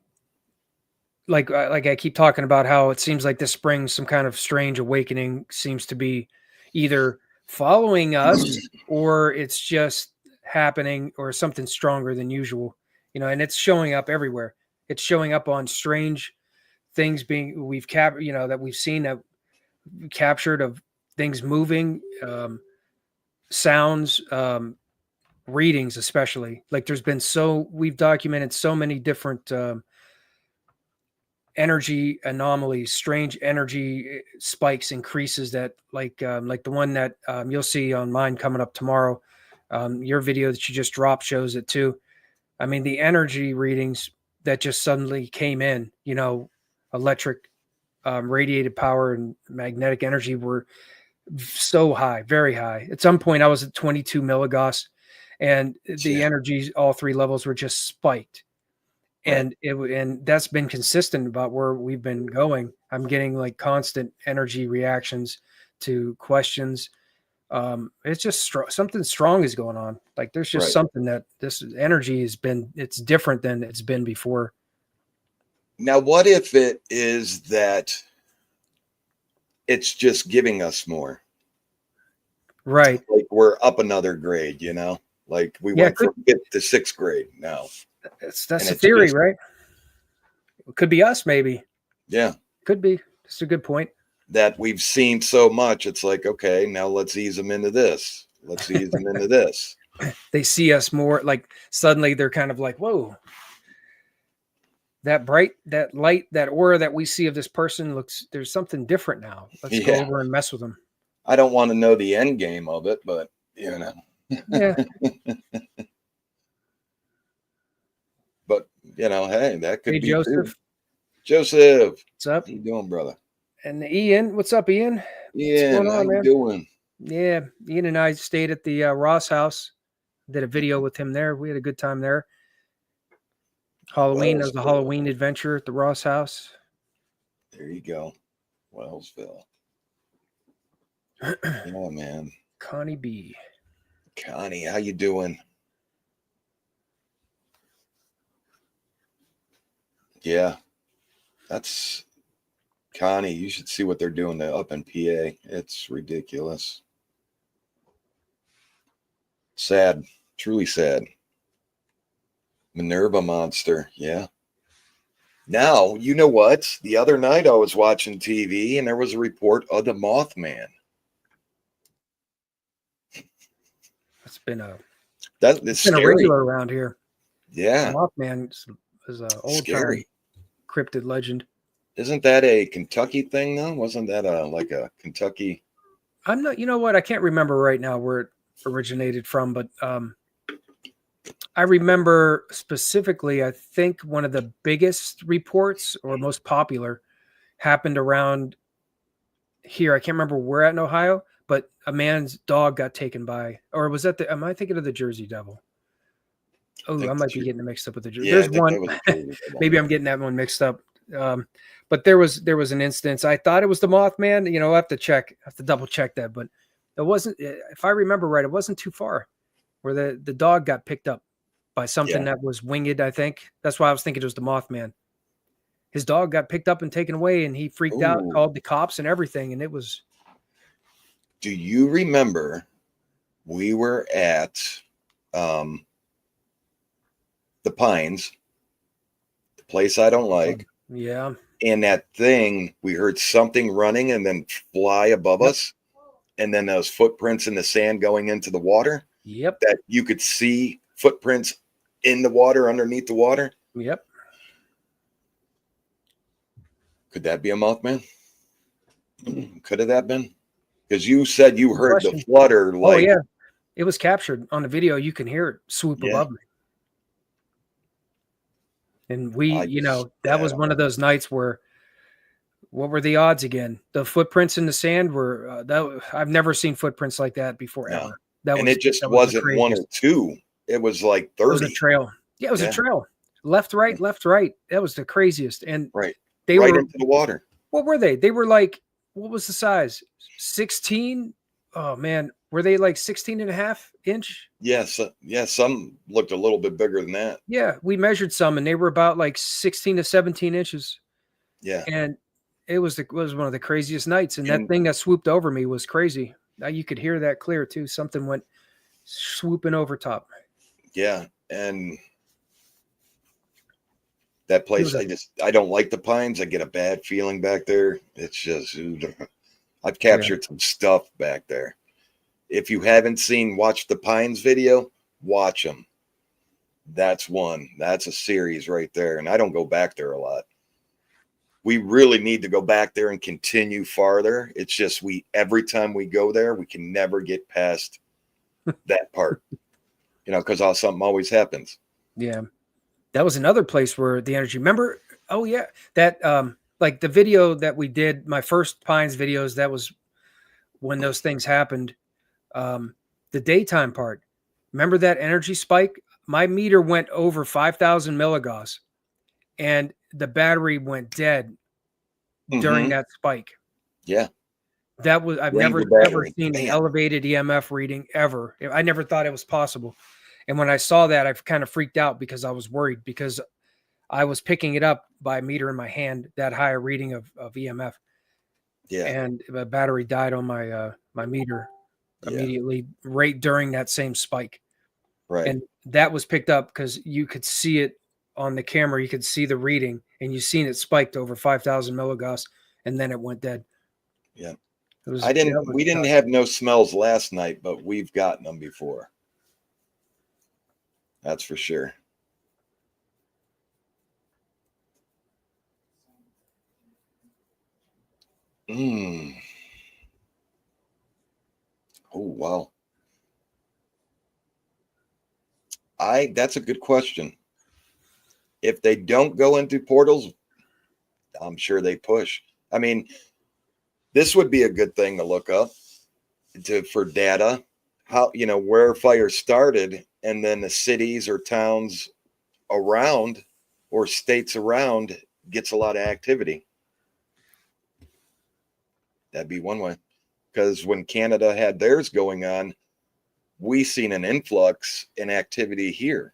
like I keep talking about how it seems like this spring, some kind of strange awakening seems to be either following us or it's just happening or something stronger than usual, and it's showing up everywhere. It's showing up on strange things that we've seen, that captured, of things moving, sounds, readings, especially. Like we've documented so many different energy anomalies, strange energy spikes, increases, that like the one that you'll see on mine coming up tomorrow. Your video that you just dropped shows it too. I mean, the energy readings that just suddenly came in, electric, radiated power and magnetic energy were so high, very high. At some point I was at 22 milligauss, and the energies, all three levels, were just spiked. And and that's been consistent about where we've been going. I'm getting like constant energy reactions to questions. It's just something strong is going on. Like there's just something that this energy it's different than it's been before. Now, what if it is that it's just giving us more? Right. Like we're up another grade, like we went from 5th to 6th grade now. That's a theory, right? It could be us, maybe. Yeah. Could be. That's a good point. That we've seen so much. It's like, okay, now let's ease them into this. Let's ease them into this. They see us more, like suddenly they're kind of like, whoa, that bright, that light, that aura that we see of this person there's something different now. Let's go over and mess with them. I don't want to know the end game of it, but Yeah. But hey, that could be Joseph. too. Joseph, what's up? How you doing, brother? And Ian, what's up, Ian? Ian, how you doing? Yeah, Ian and I stayed at the Ross house. Did a video with him there. We had a good time there. Halloween. That was a Halloween adventure at the Ross house. There you go. Wellsville. Yeah, man. Connie B. Connie, how you doing? Yeah. That's Connie. You should see what they're doing up in PA. It's ridiculous. Sad. Truly sad. Minerva monster. Yeah. Now, you know what? The other night I was watching TV and there was a report of the Mothman. It's been a That's it's been a scary. regular around here. Yeah. Mothman is an old time Scary. cryptid legend. Isn't that a Kentucky thing though? Wasn't that like a Kentucky? I'm not, you know what? I can't remember right now where it originated from, but I remember specifically, I think one of the biggest reports or most popular happened around here. I can't remember where at in Ohio, but a man's dog got taken by, or was that am I thinking of the Jersey Devil? Oh, I might be getting it mixed up with the Jersey. Yeah, I There's think one, that was a Jersey Devil. maybe I'm getting that one mixed up. But there was an instance. I thought it was the Mothman. You know, I have to double check that, but it wasn't. If I remember right, it wasn't too far where the dog got picked up by something that was winged. I think that's why I was thinking it was the Mothman. His dog got picked up and taken away, and he freaked out, called the cops and everything, and it was. Do you remember we were at the Pines, the place I don't like? Yeah. And that thing, we heard something running and then fly above us. And then those footprints in the sand going into the water. Yep. That you could see footprints in the water, underneath the water. Yep. Could that be a Mothman? Could have that been? Because you said you heard the flutter. Like, oh yeah, it was captured on the video. You can hear it swoop above me. And that was one of those nights where, what were the odds again? The footprints in the sand were I've never seen footprints like that before ever. It just wasn't one or two. It was like 30. It was a trail. Yeah, it was a trail. Left, right, left, right. That was the craziest. And they right were into the water. What were they? They were like, what was the size? 16? Oh man, were they like 16 and a half inch? Yes. Yeah. Some looked a little bit bigger than that. Yeah. We measured some and they were about like 16 to 17 inches. Yeah. And it was one of the craziest nights. And that thing that swooped over me was crazy. Now you could hear that clear too. Something went swooping over top. Yeah. And that place, I don't like the Pines. I get a bad feeling back there. It's just, I've captured some stuff back there. If you haven't watched the Pines video, watch them. That's one. That's a series right there. And I don't go back there a lot. We really need to go back there and continue farther. It's just every time we go there, we can never get past that part, because something always happens. Yeah. That was another place where the energy, remember? Oh yeah. That, like the video that we did, my first Pines videos, that was when those things happened. The daytime part, remember that energy spike? My meter went over 5,000 milligauss and the battery went dead during that spike. Yeah. That was, I've never seen an elevated EMF reading ever. I never thought it was possible. And when I saw that, I kind of freaked out because I was worried because I was picking it up by a meter in my hand, that high reading of EMF. Yeah. And the battery died on my, my meter immediately right during that same spike. Right. And that was picked up because you could see it on the camera. You could see the reading and you seen it spiked over 5,000 milligauss and then it went dead. Yeah. We didn't have no smells last night, but we've gotten them before. That's for sure. Oh, wow. That's a good question. If they don't go into portals, I'm sure they push. I mean, this would be a good thing to look up for data, how, where fire started, and then the cities or towns around or states around gets a lot of activity. That'd be one way. Because when Canada had theirs going on, we seen an influx in activity here.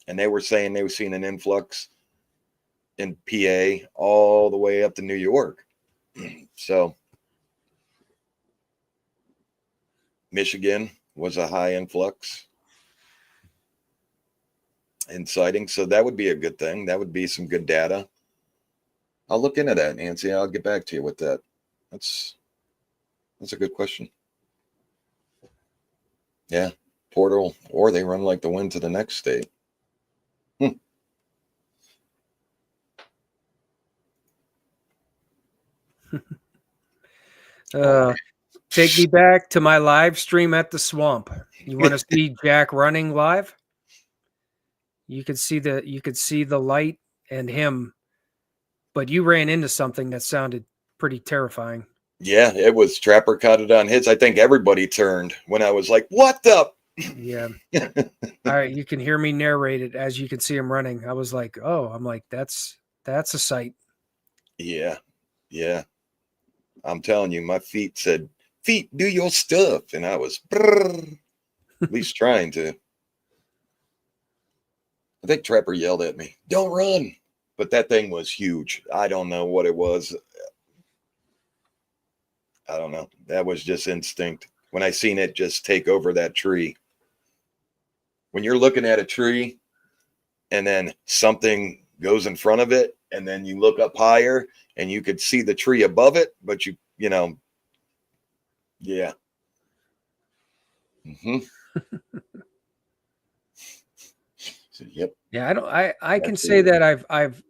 And they were saying they were seeing an influx in PA all the way up to New York. So Michigan was a high influx. in sightings. So that would be a good thing. That would be some good data. I'll look into that, Nancy. I'll get back to you with that. That's a good question. Yeah, portal, or they run like the wind to the next state. Take me back to my live stream at the swamp. You want to see Jack running live? You could see the light and him, but you ran into something that sounded pretty terrifying. Yeah, it was Trapper caught it on his. I think everybody turned when I was like, "What the?" Yeah. All right, you can hear me narrate it as you can see him running. I was like, "Oh," I'm like, "That's a sight." Yeah, yeah. I'm telling you, my feet said, "Feet, do your stuff," and I was at least trying to. I think Trapper yelled at me, "Don't run!" But that thing was huge. I don't know what it was. I don't know. That was just instinct. When I seen it just take over that tree. When you're looking at a tree and then something goes in front of it, and then you look up higher and you could see the tree above it, but you know, yeah. So, yep. Yeah, I can say that I've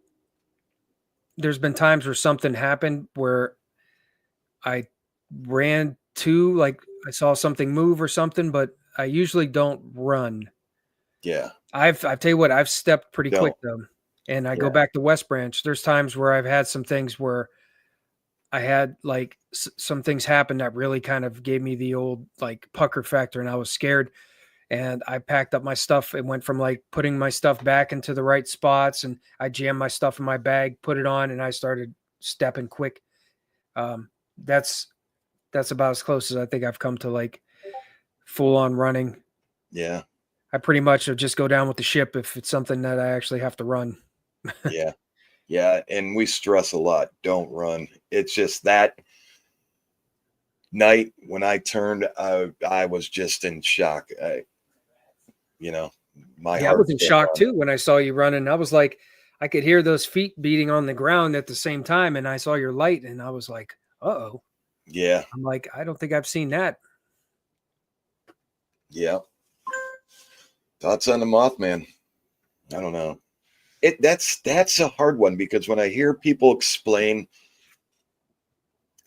there's been times where something happened where I ran to, like, I saw something move or something, but I usually don't run. Yeah. I've tell you what, I've stepped pretty quick Don't. though. And I go Yeah. back to West Branch. There's times where I've had some things where I had like some things happen that really kind of gave me the old like pucker factor, and I was scared. And I packed up my stuff. It went from like putting my stuff back into the right spots, and I jammed my stuff in my bag, put it on, and I started stepping quick. Um, that's about as close as I think I've come to like full on running. Yeah. I pretty much just go down with the ship if it's something that I actually have to run. Yeah. Yeah. And we stress a lot. Don't run. It's just that night when I turned, I was just in shock. My Yeah, I heart was in skipped shock on it. too when I saw you running. I was like, I could hear those feet beating on the ground at the same time, and I saw your light, and I was like, "Uh-oh." Yeah. I'm like, I don't think I've seen that. Yeah. Thoughts on the Mothman? I don't know. That's a hard one because when I hear people explain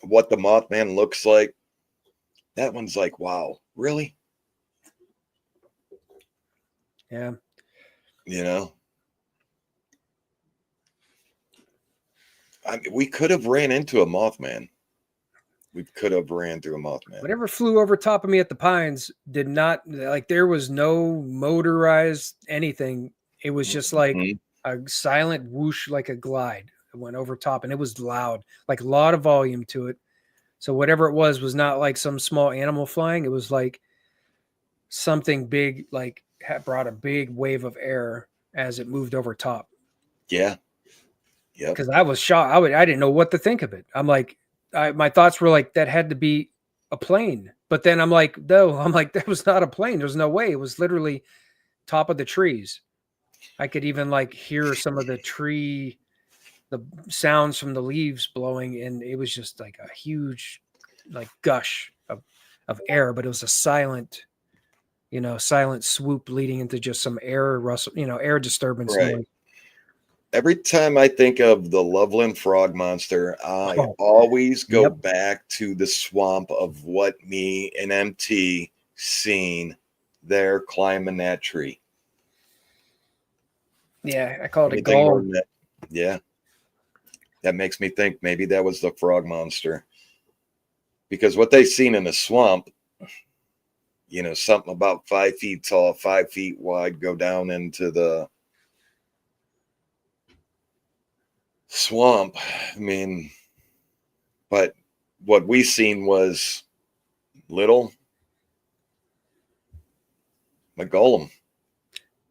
what the Mothman looks like, that one's like, wow, really? Yeah. You know, I mean, we could have ran into a Mothman. We could have ran through a Mothman. Whatever flew over top of me at the Pines did not, like, there was no motorized anything. It was just like Mhm. a silent whoosh, like a glide. It went over top, and it was loud, like a lot of volume to it. So whatever it was not like some small animal flying. It was like something big, like brought a big wave of air as it moved over top. Yeah. Yep. Because I was shocked. I didn't know what to think of it. I'm like, my thoughts were like, that had to be a plane. But then I'm like, no, I'm like, that was not a plane. There's no way. It was literally top of the trees. I could even like hear some of the sounds from the leaves blowing, and it was just like a huge, like gush of air. But it was a silent, silent swoop leading into just some air rustle, air disturbance Right. noise. Every time I think of the Loveland Frog Monster, I Oh, always go yep. back to the swamp of what me and MT seen there climbing that tree. Yeah, I call it a Anything more golem. than that? Yeah. That makes me think maybe that was the frog monster. Because what they seen in the swamp, something about 5 feet tall, 5 feet wide, go down into the swamp. I mean, but what we seen was little, a golem.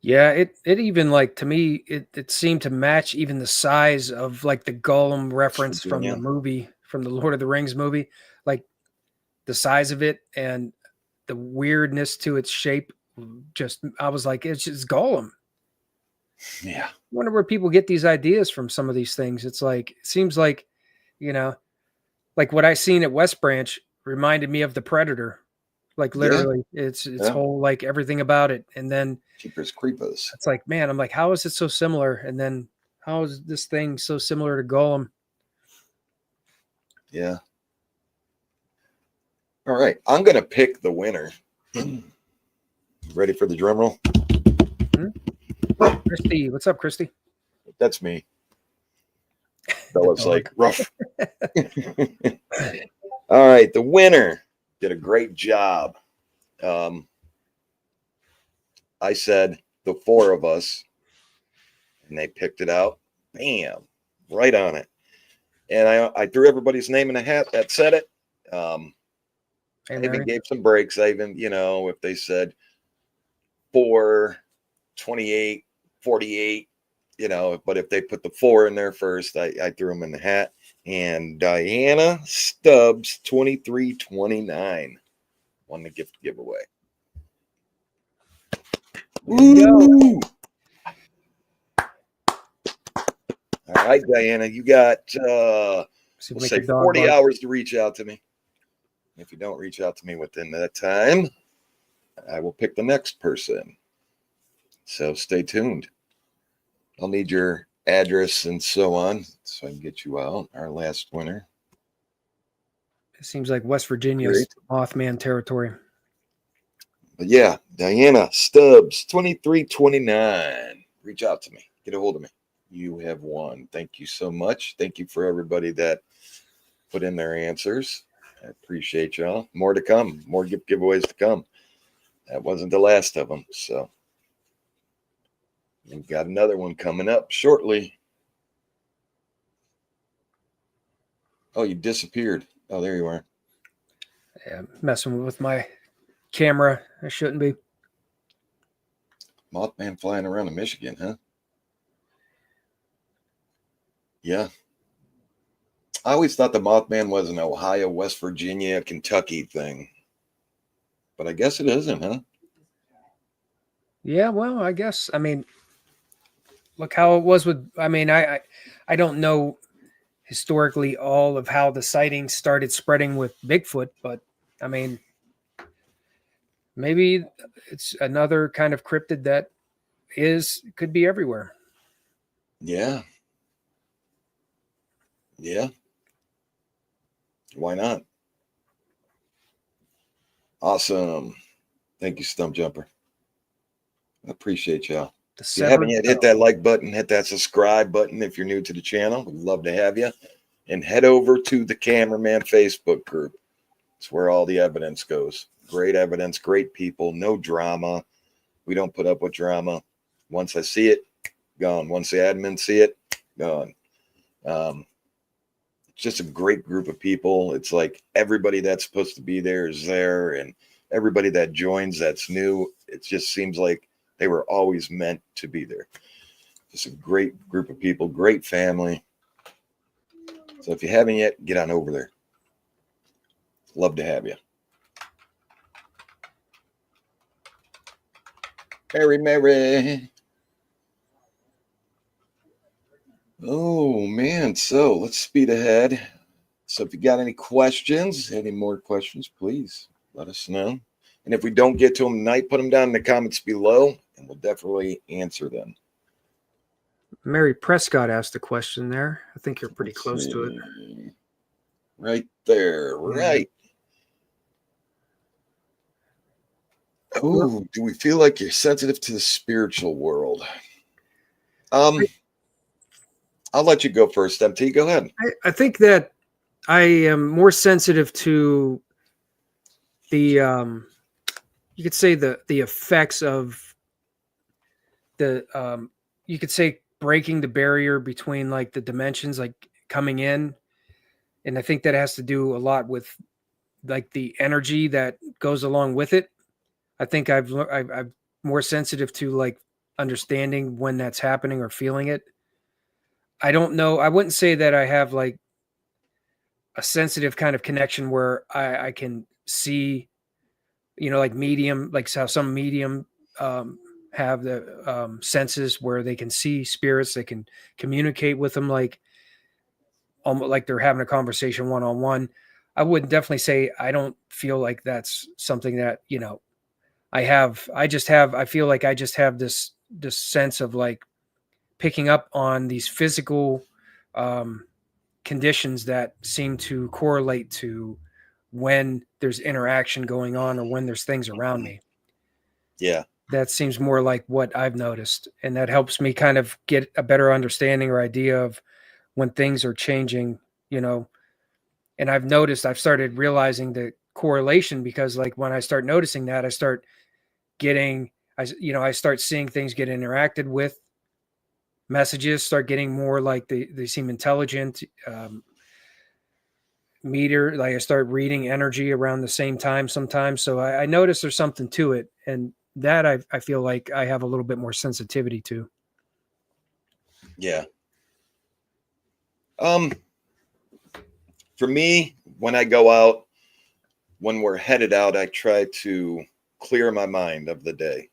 Yeah, it even like to me it seemed to match even the size of like the golem reference from the Yeah. movie, from the Lord of the Rings movie, like the size of it and the weirdness to its shape. Just I was like, it's just golem. Yeah. I wonder where people get these ideas from. Some of these things. It's like it seems like, like what I seen at West Branch reminded me of the Predator. Like Yeah. literally, it's Yeah. whole like everything about it. And then Keepers creepers. it's like, man, I'm like, how is it so similar? And then how is this thing so similar to Golem? Yeah. All right. I'm gonna pick the winner. Ready for the drum roll? Christy, what's up, Christy? That's me. The Bella's dog. like rough. All right, the winner did a great job. I said the four of us, and they picked it out. Bam, right on it. And I threw everybody's name in a hat that said it. Hey, I even Mary. gave some breaks. I even, if they said 4, 28, 48, but if they put the 4 in there first, I threw them in the hat. And Diana Stubbs, 2329, won the gift giveaway. Woo! All right, Diana, you got, we'll say 40 hours to reach out to me. If you don't reach out to me within that time, I will pick the next person. So stay tuned. I'll need your address and so on so I can get you out. Our last winner. It seems like West Virginia's Mothman territory. But yeah, Diana Stubbs, 2329. Reach out to me. Get a hold of me. You have won. Thank you so much. Thank you for everybody that put in their answers. I appreciate y'all. More to come. More gift giveaways to come. That wasn't the last of them. So we've got another one coming up shortly. Oh, you disappeared. Oh, there you are. Yeah, messing with my camera. I shouldn't be. Mothman flying around in Michigan, huh? Yeah. I always thought the Mothman was an Ohio, West Virginia, Kentucky thing. But I guess it isn't, huh? Yeah, well, I guess. I mean, look how it was with. I mean, I don't know historically all of how the sightings started spreading with Bigfoot, but I mean, maybe it's another kind of cryptid that could be everywhere. Yeah. Yeah. Why not? Awesome. Thank you, Stump Jumper. I appreciate y'all. If you haven't yet, hit that like button, hit that subscribe button if you're new to the channel. We'd love to have you. And head over to the Cameraman Facebook group. It's where all the evidence goes. Great evidence, great people, no drama. We don't put up with drama. Once I see it, gone. Once the admins see it, gone. It's just a great group of people. It's like everybody that's supposed to be there is there, and everybody that joins that's new, it just seems like they were always meant to be there. Just a great group of people, great family. So if you haven't yet, get on over there. Love to have you. Mary. Oh, man. So let's speed ahead. So if you got any questions, any more questions, please let us know. And if we don't get to them tonight, put them down in the comments below, and we'll definitely answer them. Mary Prescott asked a question there. I think you're pretty close to it. Right there. Right. Oh, do we feel like you're sensitive to the spiritual world? I'll let you go first, MT. Go ahead. I think that I am more sensitive to the you could say the effects of the you could say breaking the barrier between like the dimensions, like coming in, and I think that has to do a lot with like the energy that goes along with it. I think I'm more sensitive to like understanding when that's happening or feeling it. I don't know. I wouldn't say that I have like a sensitive kind of connection where I can see, like medium, like how some medium have the senses where they can see spirits, they can communicate with them like almost like they're having a conversation one-on-one. I would definitely say I don't feel like that's something that, I feel like I just have this sense of like picking up on these physical um, conditions that seem to correlate to when there's interaction going on or when there's things around me. Yeah. That seems more like what I've noticed. And that helps me kind of get a better understanding or idea of when things are changing, you know. And I've started realizing the correlation because like when I start noticing that, I start getting, I start seeing things get interacted with, messages start getting more like they seem intelligent. Meter, like I start reading energy around the same time sometimes. So I notice there's something to it. And that I feel like I have a little bit more sensitivity to. Yeah. For me, when I go out, when we're headed out, I try to clear my mind of the day.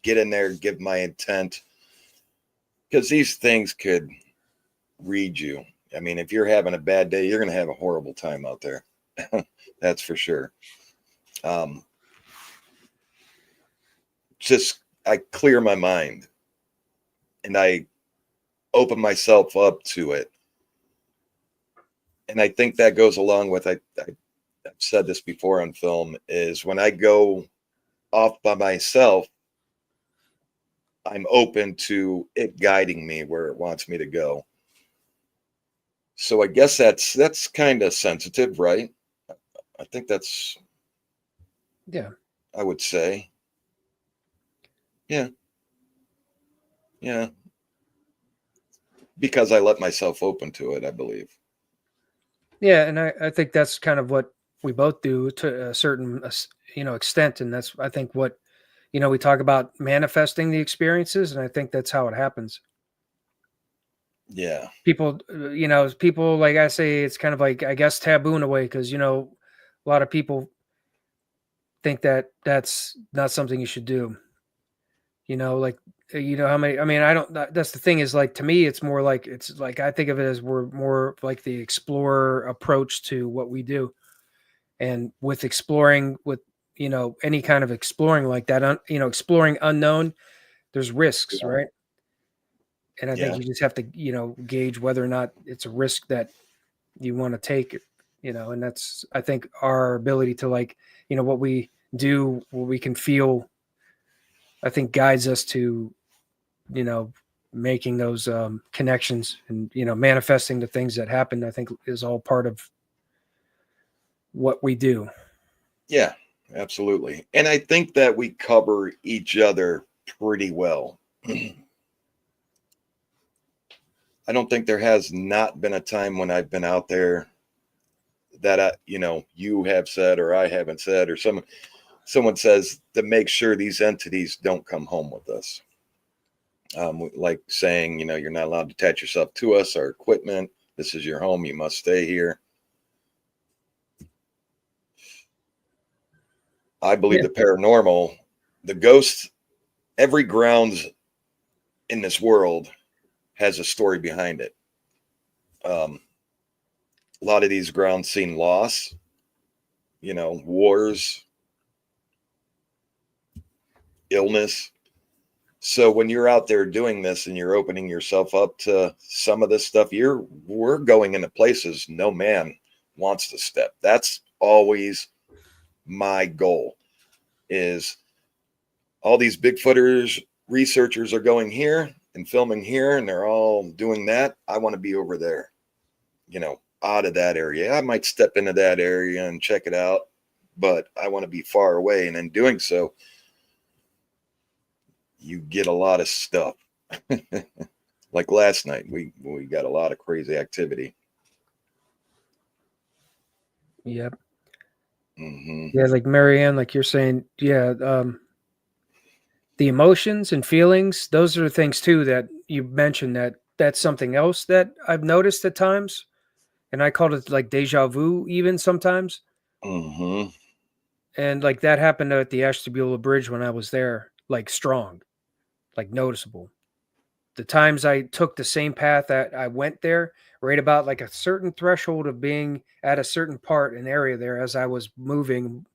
Get in there, give my intent, because these things could read you. I mean, if you're having a bad day, you're going to have a horrible time out there. That's for sure. Just I clear my mind and I open myself up to it. And I think that goes along with I've said this before on film, is when I go off by myself, I'm open to it guiding me where it wants me to go. So I guess that's kind of sensitive, right? I think that's, Yeah. I would say. Yeah. Yeah. Because I let myself open to it, I believe. Yeah. And I think that's kind of what we both do to a certain, extent. And that's, I think what, we talk about manifesting the experiences. And I think that's how it happens. Yeah. People, like I say, it's kind of like, I guess, taboo in a way. Cause, a lot of people think that that's not something you should do. Like, how many, I mean, I don't, that's the thing is like, to me, it's like, I think of it as we're more like the explorer approach to what we do. And with exploring, with, any kind of exploring like that, exploring unknown, there's risks, Yeah. right? And I think Yeah. you just have to, gauge whether or not it's a risk that you want to take, and that's, I think, our ability to like, what we do, what we can feel, I think guides us to, making those connections and, manifesting the things that happen, I think is all part of what we do. Yeah. Absolutely. And I think that we cover each other pretty well. I don't think there has not been a time when I've been out there that you have said or I haven't said, or someone says to make sure these entities don't come home with us. Like saying, you're not allowed to attach yourself to us, our equipment. This is your home. You must stay here. I believe Yeah. the paranormal, the ghosts, every grounds in this world has a story behind it. A lot of these grounds seen loss, wars, illness. So when you're out there doing this and you're opening yourself up to some of this stuff, we're going into places no man wants to step. That's always my goal, is all these Bigfooters researchers are going here and filming here and they're all doing that. I want to be over there, out of that area. I might step into that area and check it out, but I want to be far away. And in doing so, you get a lot of stuff. Like last night, we got a lot of crazy activity. Yep. Mm-hmm. Yeah, like Marianne, like you're saying, yeah, the emotions and feelings, those are the things too that you mentioned, that's something else that I've noticed at times. And I called it like deja vu even sometimes. Mm-hmm. And like that happened at the Ashtabula Bridge when I was there, like strong, like noticeable. The times I took the same path that I went there, right about like a certain threshold of being at a certain part and area there as I was moving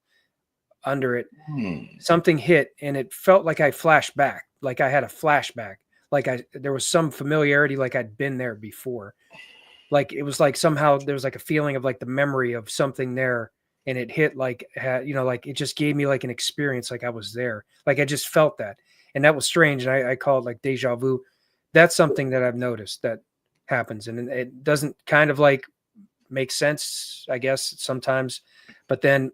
under it, Hmm. something hit and it felt like I flashed back, like I had a flashback, like there was some familiarity, like I'd been there before. Like it was like somehow there was like a feeling of like the memory of something there, and it hit like had, like it just gave me like an experience, like I was there, like I just felt that, and that was strange. And I call it like deja vu. That's something that I've noticed that happens, and it doesn't kind of like make sense, I guess sometimes, but then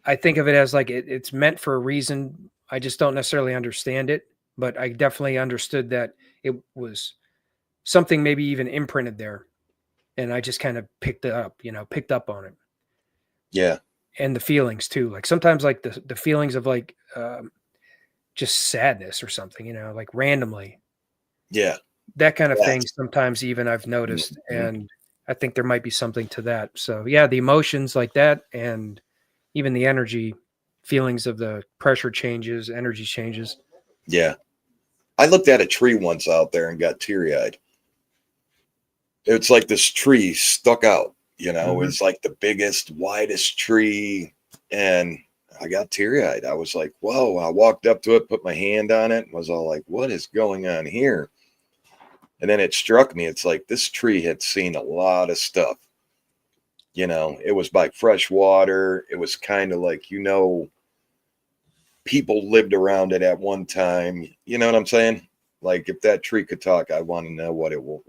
I think of it as like it's meant for a reason. I just don't necessarily understand it, but I definitely understood that it was something maybe even imprinted there, and I just kind of picked it up, picked up on it. Yeah. And the feelings too. Like sometimes like the feelings of like just sadness or something, like randomly. Yeah. That kind of thing Yes. sometimes even I've noticed. Mhm. And I think there might be something to that. So yeah, the emotions like that and even the energy feelings of the pressure changes, energy changes. Yeah. I looked at a tree once out there and got teary eyed. It's like this tree stuck out, Mhm. it's like the biggest, widest tree. And I got teary eyed. I was like, whoa. I walked up to it, put my hand on it, and was all like, what is going on here? And then it struck me. It's like this tree had seen a lot of stuff. It was by fresh water. It was kind of like, people lived around it at one time. You know what I'm saying? Like if that tree could talk, I want to know what it will,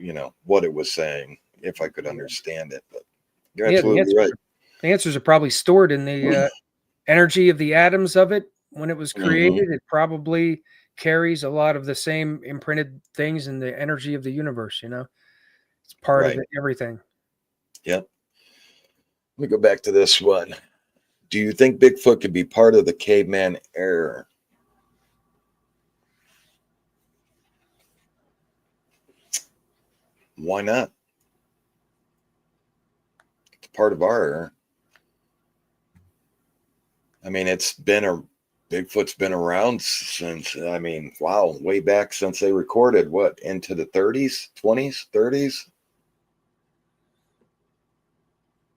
what it was saying, if I could understand it. But you're Yeah, absolutely right. the answers are probably stored in the energy of the atoms of it when it was Hmm. created. It probably carries a lot of the same imprinted things in the energy of the universe. It's part of Right. everything. Yep. Let me go back to this one. Do you think Bigfoot could be part of the caveman era? Why not? It's part of our era. I mean, Bigfoot's been around since, I mean, wow, way back since they recorded what, into the 30s, 20s, 30s?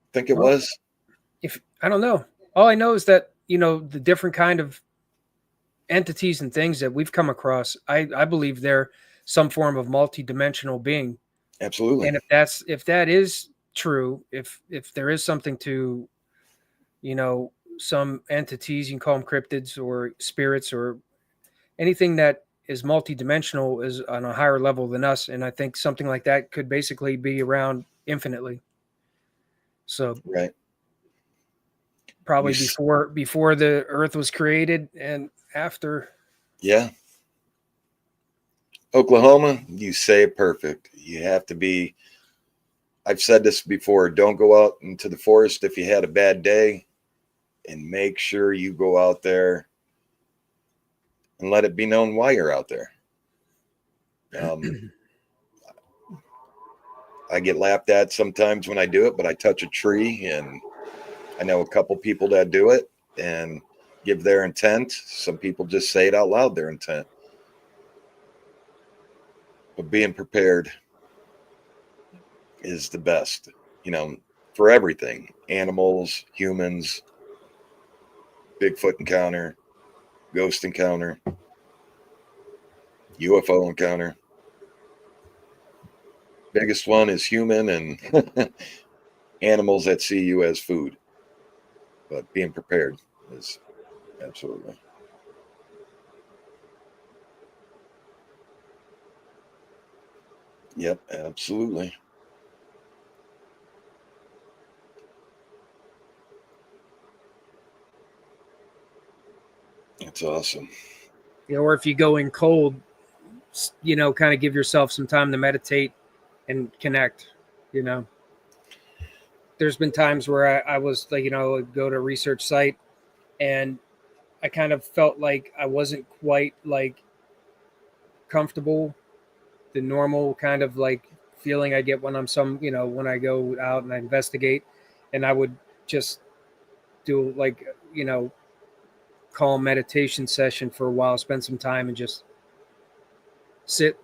I think it Well, was. if I don't know, all I know is that the different kind of entities and things that we've come across. I believe they're some form of multi-dimensional being, Absolutely. and if that is true, if there is something to you know some entities, you can call them cryptids or spirits or anything that is multidimensional is on a higher level than us, and I think something like that could basically be around infinitely. So Right. You, probably before the earth was created and after. yeah. Oklahoma, you say it perfect. You have to be, I've said this before, don't go out into the forest if you had a bad day, and make sure you go out there and let it be known why you're out there. Um, I get laughed at sometimes when I do it, but I touch a tree, and I know a couple people that do it and give their intent. Some people just say it out loud, their intent. But being prepared is the best, you know, for everything: animals, humans, Bigfoot encounter, ghost encounter, UFO encounter. Biggest one is human and animals that see you as food. But being prepared is absolutely. Yep, absolutely. That's awesome. Or if you go in cold, kind of give yourself some time to meditate and connect. You know, there's been times where I was like, go to a research site and I kind of felt like I wasn't quite like comfortable, the normal kind of like feeling I get when when I go out and I investigate, and I would just do like calm meditation session for a while, spend some time and just sit,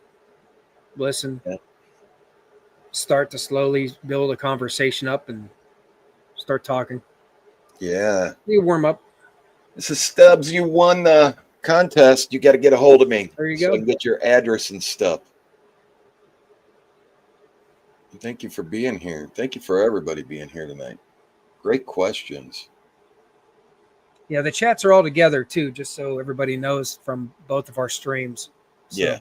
listen, Yeah. start to slowly build a conversation up and start talking. Yeah. You warm up. This is Stubbs. You won the contest. You got to get a hold of me There you so I go. can get your address and stuff. Thank you for being here. Thank you for everybody being here tonight. Great questions. Yeah, the chats are all together too, just so everybody knows from both of our streams. So, Yeah.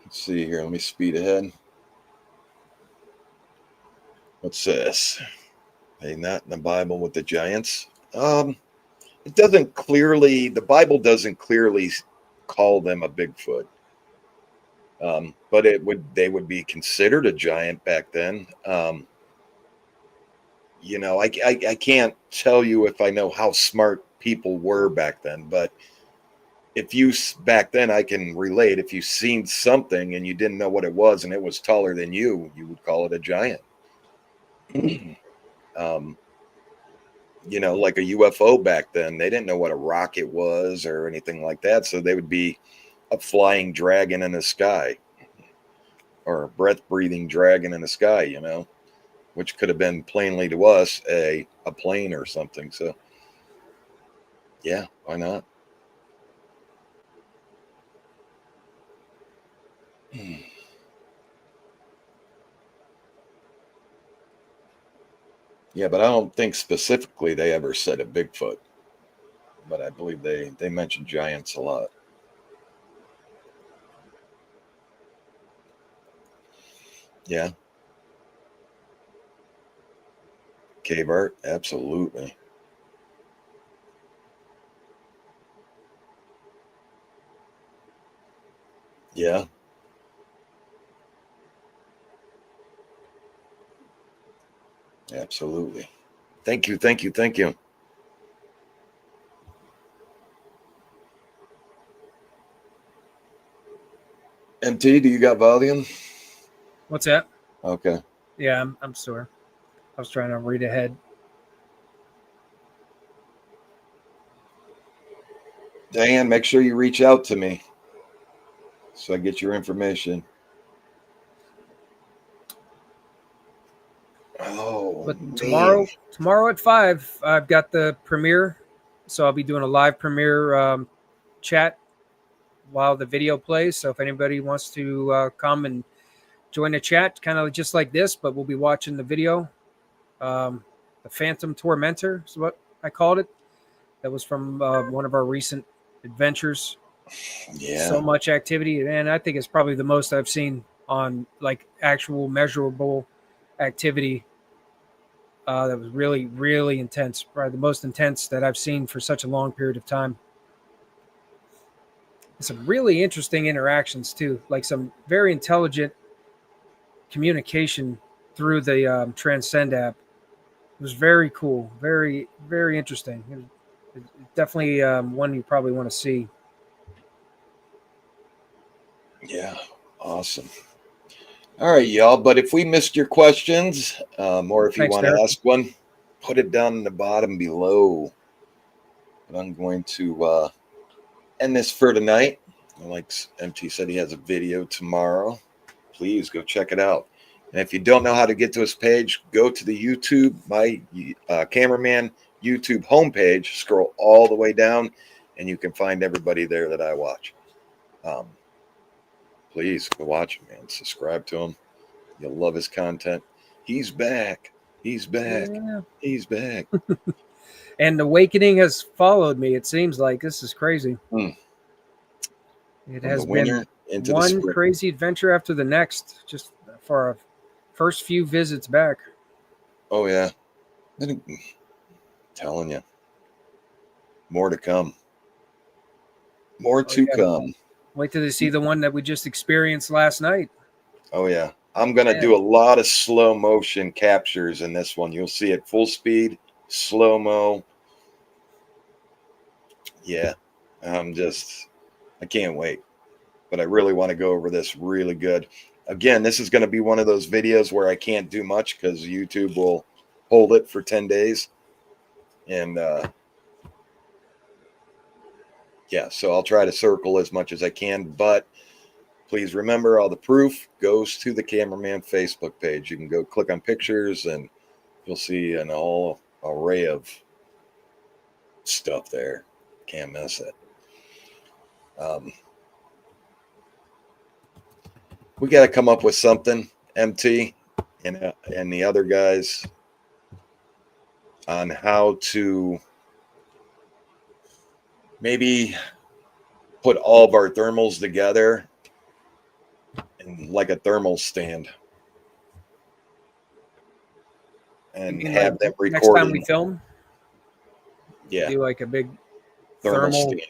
Let's see here. Let me speed ahead. What's this? Hey, not in the Bible with the giants. It doesn't clearly. The Bible doesn't clearly call them a Bigfoot. But they would be considered a giant back then. I can't tell you if I know how smart people were back then, but back then I can relate. If you seen something and you didn't know what it was and it was taller than you would call it a giant. um, like a UFO back then, they didn't know what a rocket was or anything like that, so they would be a flying dragon in the sky or a breath-breathing dragon in the sky, which could have been plainly to us a plane or something. So, yeah, why not? Yeah, but I don't think specifically they ever said a Bigfoot. But I believe they mentioned giants a lot. Yeah. Cave art, absolutely. Yeah. Absolutely. Thank you, thank you, thank you. MT, do you got volume? what's that? Okay. Yeah, I'm sore. I was trying to read ahead. Diane, make sure you reach out to me so I get your information. Oh, But man. tomorrow at 5, I've got the premiere, so I'll be doing a live premiere chat while the video plays. So if anybody wants to come and join the chat, kind of just like this, but we'll be watching the video. The Phantom Tormentor is what I called it. That was from one of our recent adventures. Yeah. So much activity, and I think it's probably the most I've seen on like actual measurable activity. That was really, really intense. Probably the most intense that I've seen for such a long period of time. Some really interesting interactions too, like some very intelligent communication through the Transcend app. It was very cool, very, very interesting. It definitely one you probably want to see. Yeah. Awesome. All right, y'all. But if we missed your questions, or if you Thanks, want to Derek. ask one, put it down in the bottom below. But I'm going to end this for tonight. Like MT said, he has a video tomorrow. Please go check it out. And if you don't know how to get to his page, go to the YouTube, my cameraman YouTube homepage, scroll all the way down, and you can find everybody there that I watch. Please go watch him, man. Subscribe to him. You'll love his content. He's back. He's back. Yeah. He's back. And Awakening has followed me. It seems like this is crazy. It From has the been winter into the one spring. crazy adventure after the next, just for our first few visits back. Oh, yeah. I'm telling you. More to come. More to come. Wait till they see the one that we just experienced last night. Oh, yeah. I'm going to do a lot of slow motion captures in this one. You'll see it full speed, slow mo. Yeah. I can't wait. But I really want to go over this really good. Again, this is going to be one of those videos where I can't do much because YouTube will hold it for 10 days. And yeah, so I'll try to circle as much as I can, but please remember, all the proof goes to the Cameraman Facebook page. You can go click on pictures and you'll see an all array of stuff there. Can't miss it. We got to come up with something, MT and the other guys, on how to maybe put all of our thermals together in like a thermal stand and have like them recorded. Next time we film, yeah, do like a big thermal stand.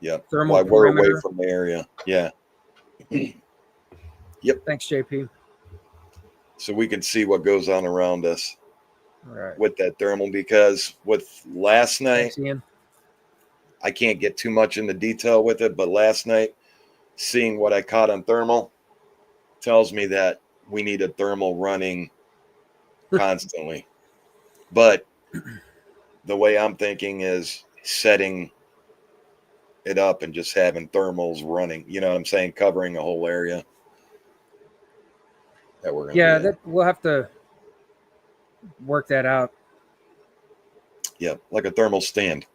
Yep. Thermal While we're away perimeter. from the area. Yeah. Yep. Thanks, JP. So we can see what goes on around us Right. with that thermal, because with last night, Thanks, Ian. I can't get too much into detail with it, but last night, seeing what I caught on thermal tells me that we need a thermal running constantly. But the way I'm thinking is setting it up and just having thermals running, you know what I'm saying, covering a whole area that we're gonna be in. We'll have to work that out. Yeah, like a thermal stand.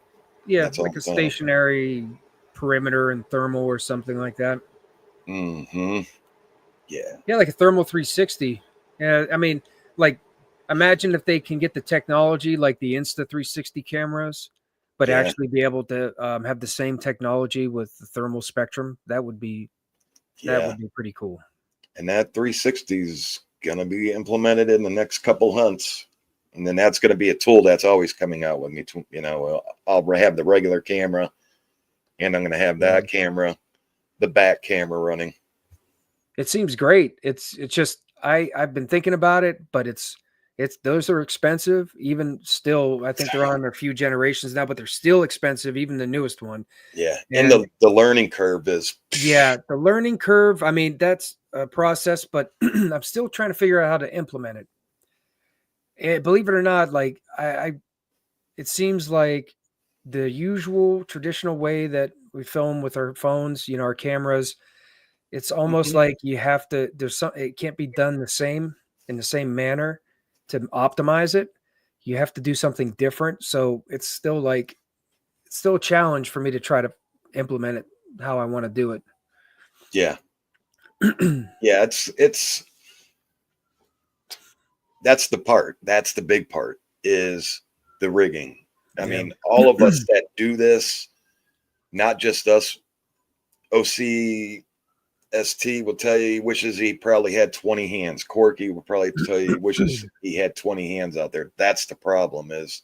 Yeah, like a stationary perimeter and thermal or something like that. Mm-hmm. Yeah. Yeah, like a thermal 360. Yeah, I mean, like, imagine if they can get the technology like the Insta 360 cameras, but actually be able to have the same technology with the thermal spectrum. That would be pretty cool. And that 360 is gonna be implemented in the next couple hunts. And then that's going to be a tool that's always coming out with me. You know, I'll have the regular camera, and I'm going to have that camera, the back camera running. It seems great. It's just I've been thinking about it, but it's those are expensive. Even still, I think they're on a few generations now, but they're still expensive. Even the newest one. Yeah, and the learning curve is. Yeah, the learning curve. I mean, that's a process, but I'm still trying to figure out how to implement it. Believe it or not, like it seems like the usual traditional way that we film with our phones, you know, our cameras, it's almost like you have to, it can't be done in the same manner to optimize it. You have to do something different. So it's still a challenge for me to try to implement it how I want to do it. Yeah. Yeah. That's the big part, is the rigging. I mean, all of us that do this, not just us, OCST will tell you he wishes he probably had 20 hands. Corky will probably tell you he wishes he had 20 hands out there. That's the problem, is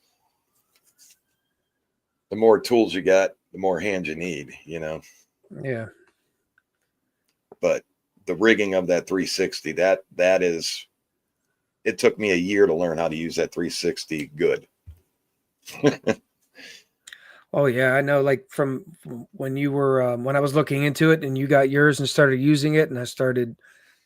the more tools you got, the more hands you need, you know? Yeah. But the rigging of that 360, that is, it took me a year to learn how to use that 360 good. Oh yeah, I know. Like from when you were when I was looking into it and you got yours and started using it, and I started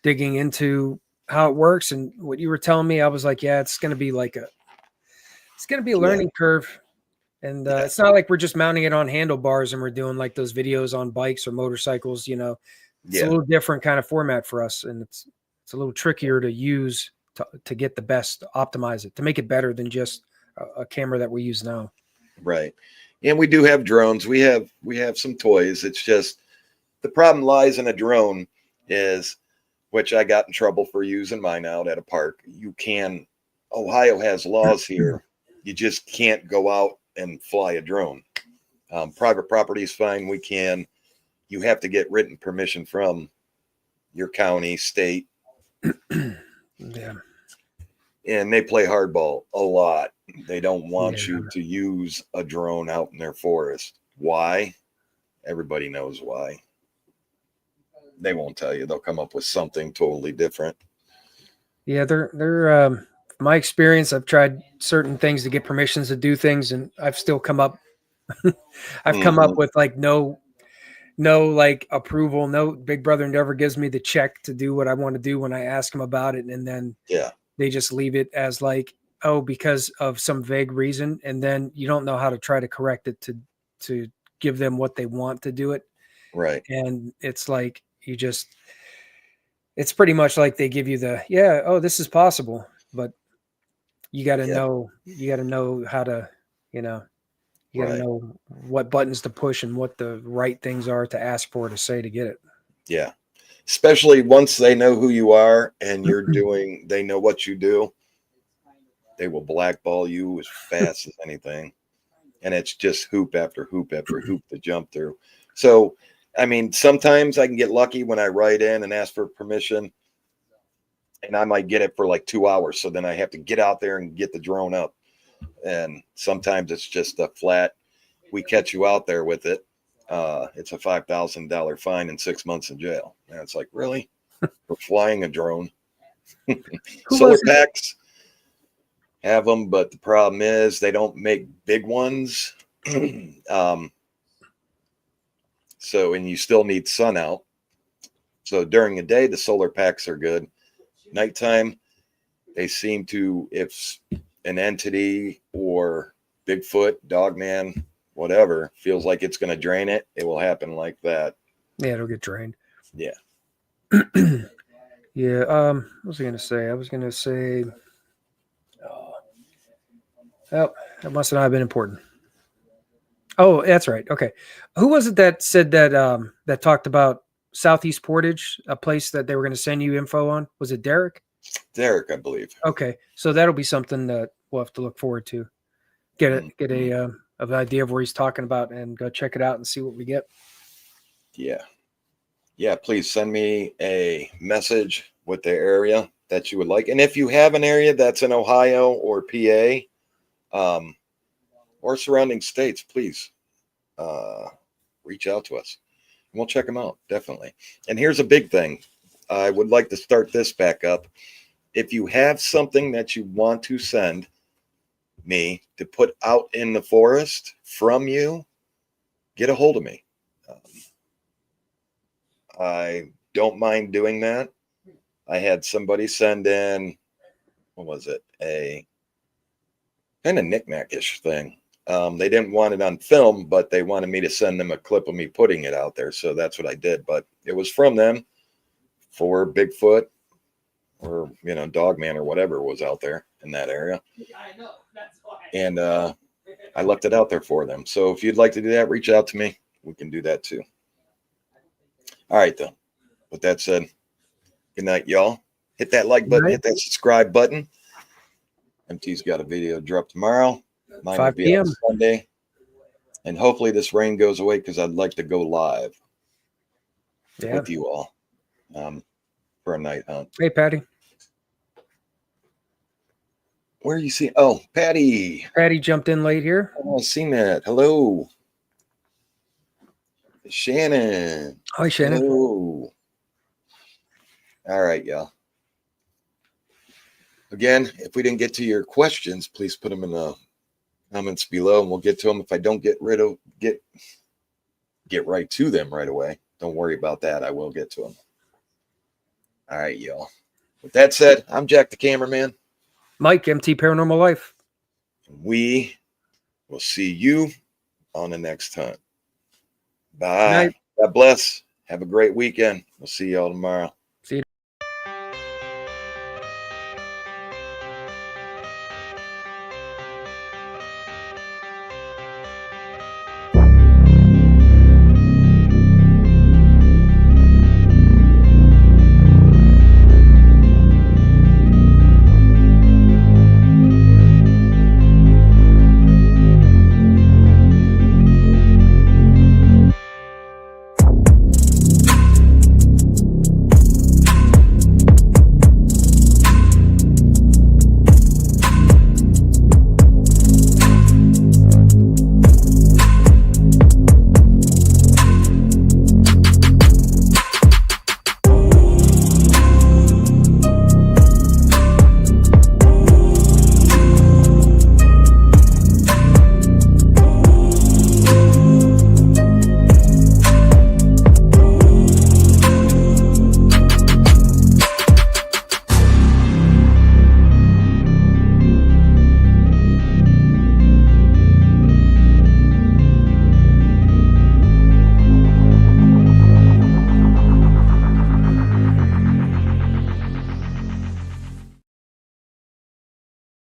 digging into how it works and what you were telling me, I was like, yeah, it's going to be a learning curve. And it's not like we're just mounting it on handlebars and we're doing like those videos on bikes or motorcycles. You know, it's a little different kind of format for us, and it's a little trickier to use to get the best, optimize it, to make it better than just a camera that we use now. Right. And we do have drones. We have some toys. It's just the problem lies in a drone is, which I got in trouble for using mine out at a park. Ohio has laws here. You just can't go out and fly a drone. Private property is fine. We can. You have to get written permission from your county, state. Yeah. And they play hardball a lot. They don't want you to use a drone out in their forest. Why? Everybody knows why. They won't tell you. They'll come up with something totally different. Yeah, they're my experience, I've tried certain things to get permissions to do things, and I've still come up come up with like no like approval. No, Big Brother never gives me the check to do what I want to do when I ask him about it. And then They just leave it as like, oh, because of some vague reason, and then you don't know how to try to correct it to give them what they want to do it. Right. And it's like it's pretty much like they give you oh, this is possible, but you got to Yep. know how to, you know, you got to Right. know what buttons to push and what the right things are to ask for to say to get it. Yeah. Especially once they know who you are and they know what you do, they will blackball you as fast as anything. And it's just hoop after hoop after hoop to jump through. So, I mean, sometimes I can get lucky when I write in and ask for permission, and I might get it for like 2 hours. So then I have to get out there and get the drone up. And sometimes it's just a flat, we catch you out there with it. It's a $5,000 fine and 6 months in jail. And it's like, really? For flying a drone? Solar packs have them, but the problem is they don't make big ones. So, and you still need sun out. So during the day, the solar packs are good. Nighttime, they seem to, if an entity or Bigfoot, Dogman, whatever, feels like it's going to drain it, it will happen like that. Yeah, it'll get drained. Yeah. Yeah. What was I going to say? I was going to say, oh, that must not have been important. Oh, that's right. Okay. Who was it that said that that talked about Southeast Portage, a place that they were going to send you info on? Was it Derek? Derek, I believe. Okay, so that'll be something that we'll have to look forward to. Get an idea of where he's talking about and go check it out and see what we get. Yeah. Yeah, please send me a message with the area that you would like. And if you have an area that's in Ohio or PA, or surrounding states, please reach out to us. And we'll check them out, definitely. And here's a big thing. I would like to start this back up. If you have something that you want to send me to put out in the forest from you, get a hold of me. I don't mind doing that. I had somebody send in, what was it? A kind of knick-knack-ish thing. They didn't want it on film, but they wanted me to send them a clip of me putting it out there. So that's what I did. But it was from them for Bigfoot or, Dogman or whatever was out there in that area. And I left it out there for them. So if you'd like to do that, reach out to me. We can do that too. All right, though. With that said, good night, y'all. Hit that like button, hit that subscribe button. MT's got a video drop tomorrow. Mine 5 will be p.m. on Sunday. And hopefully this rain goes away because I'd like to go live with you all for a night hunt. Hey, Patty. Where are you seeing? Oh, Patty. Patty jumped in late here. Oh, I've seen that. Hello. Shannon. Hi, Shannon. Hello. All right, y'all. Again, if we didn't get to your questions, please put them in the comments below and we'll get to them. If I don't get right to them right away, don't worry about that. I will get to them. All right, y'all. With that said, I'm Jack the Cameraman. Mike, MT Paranormal Life. We will see you on the next hunt. Bye. God bless. Have a great weekend. We'll see y'all tomorrow.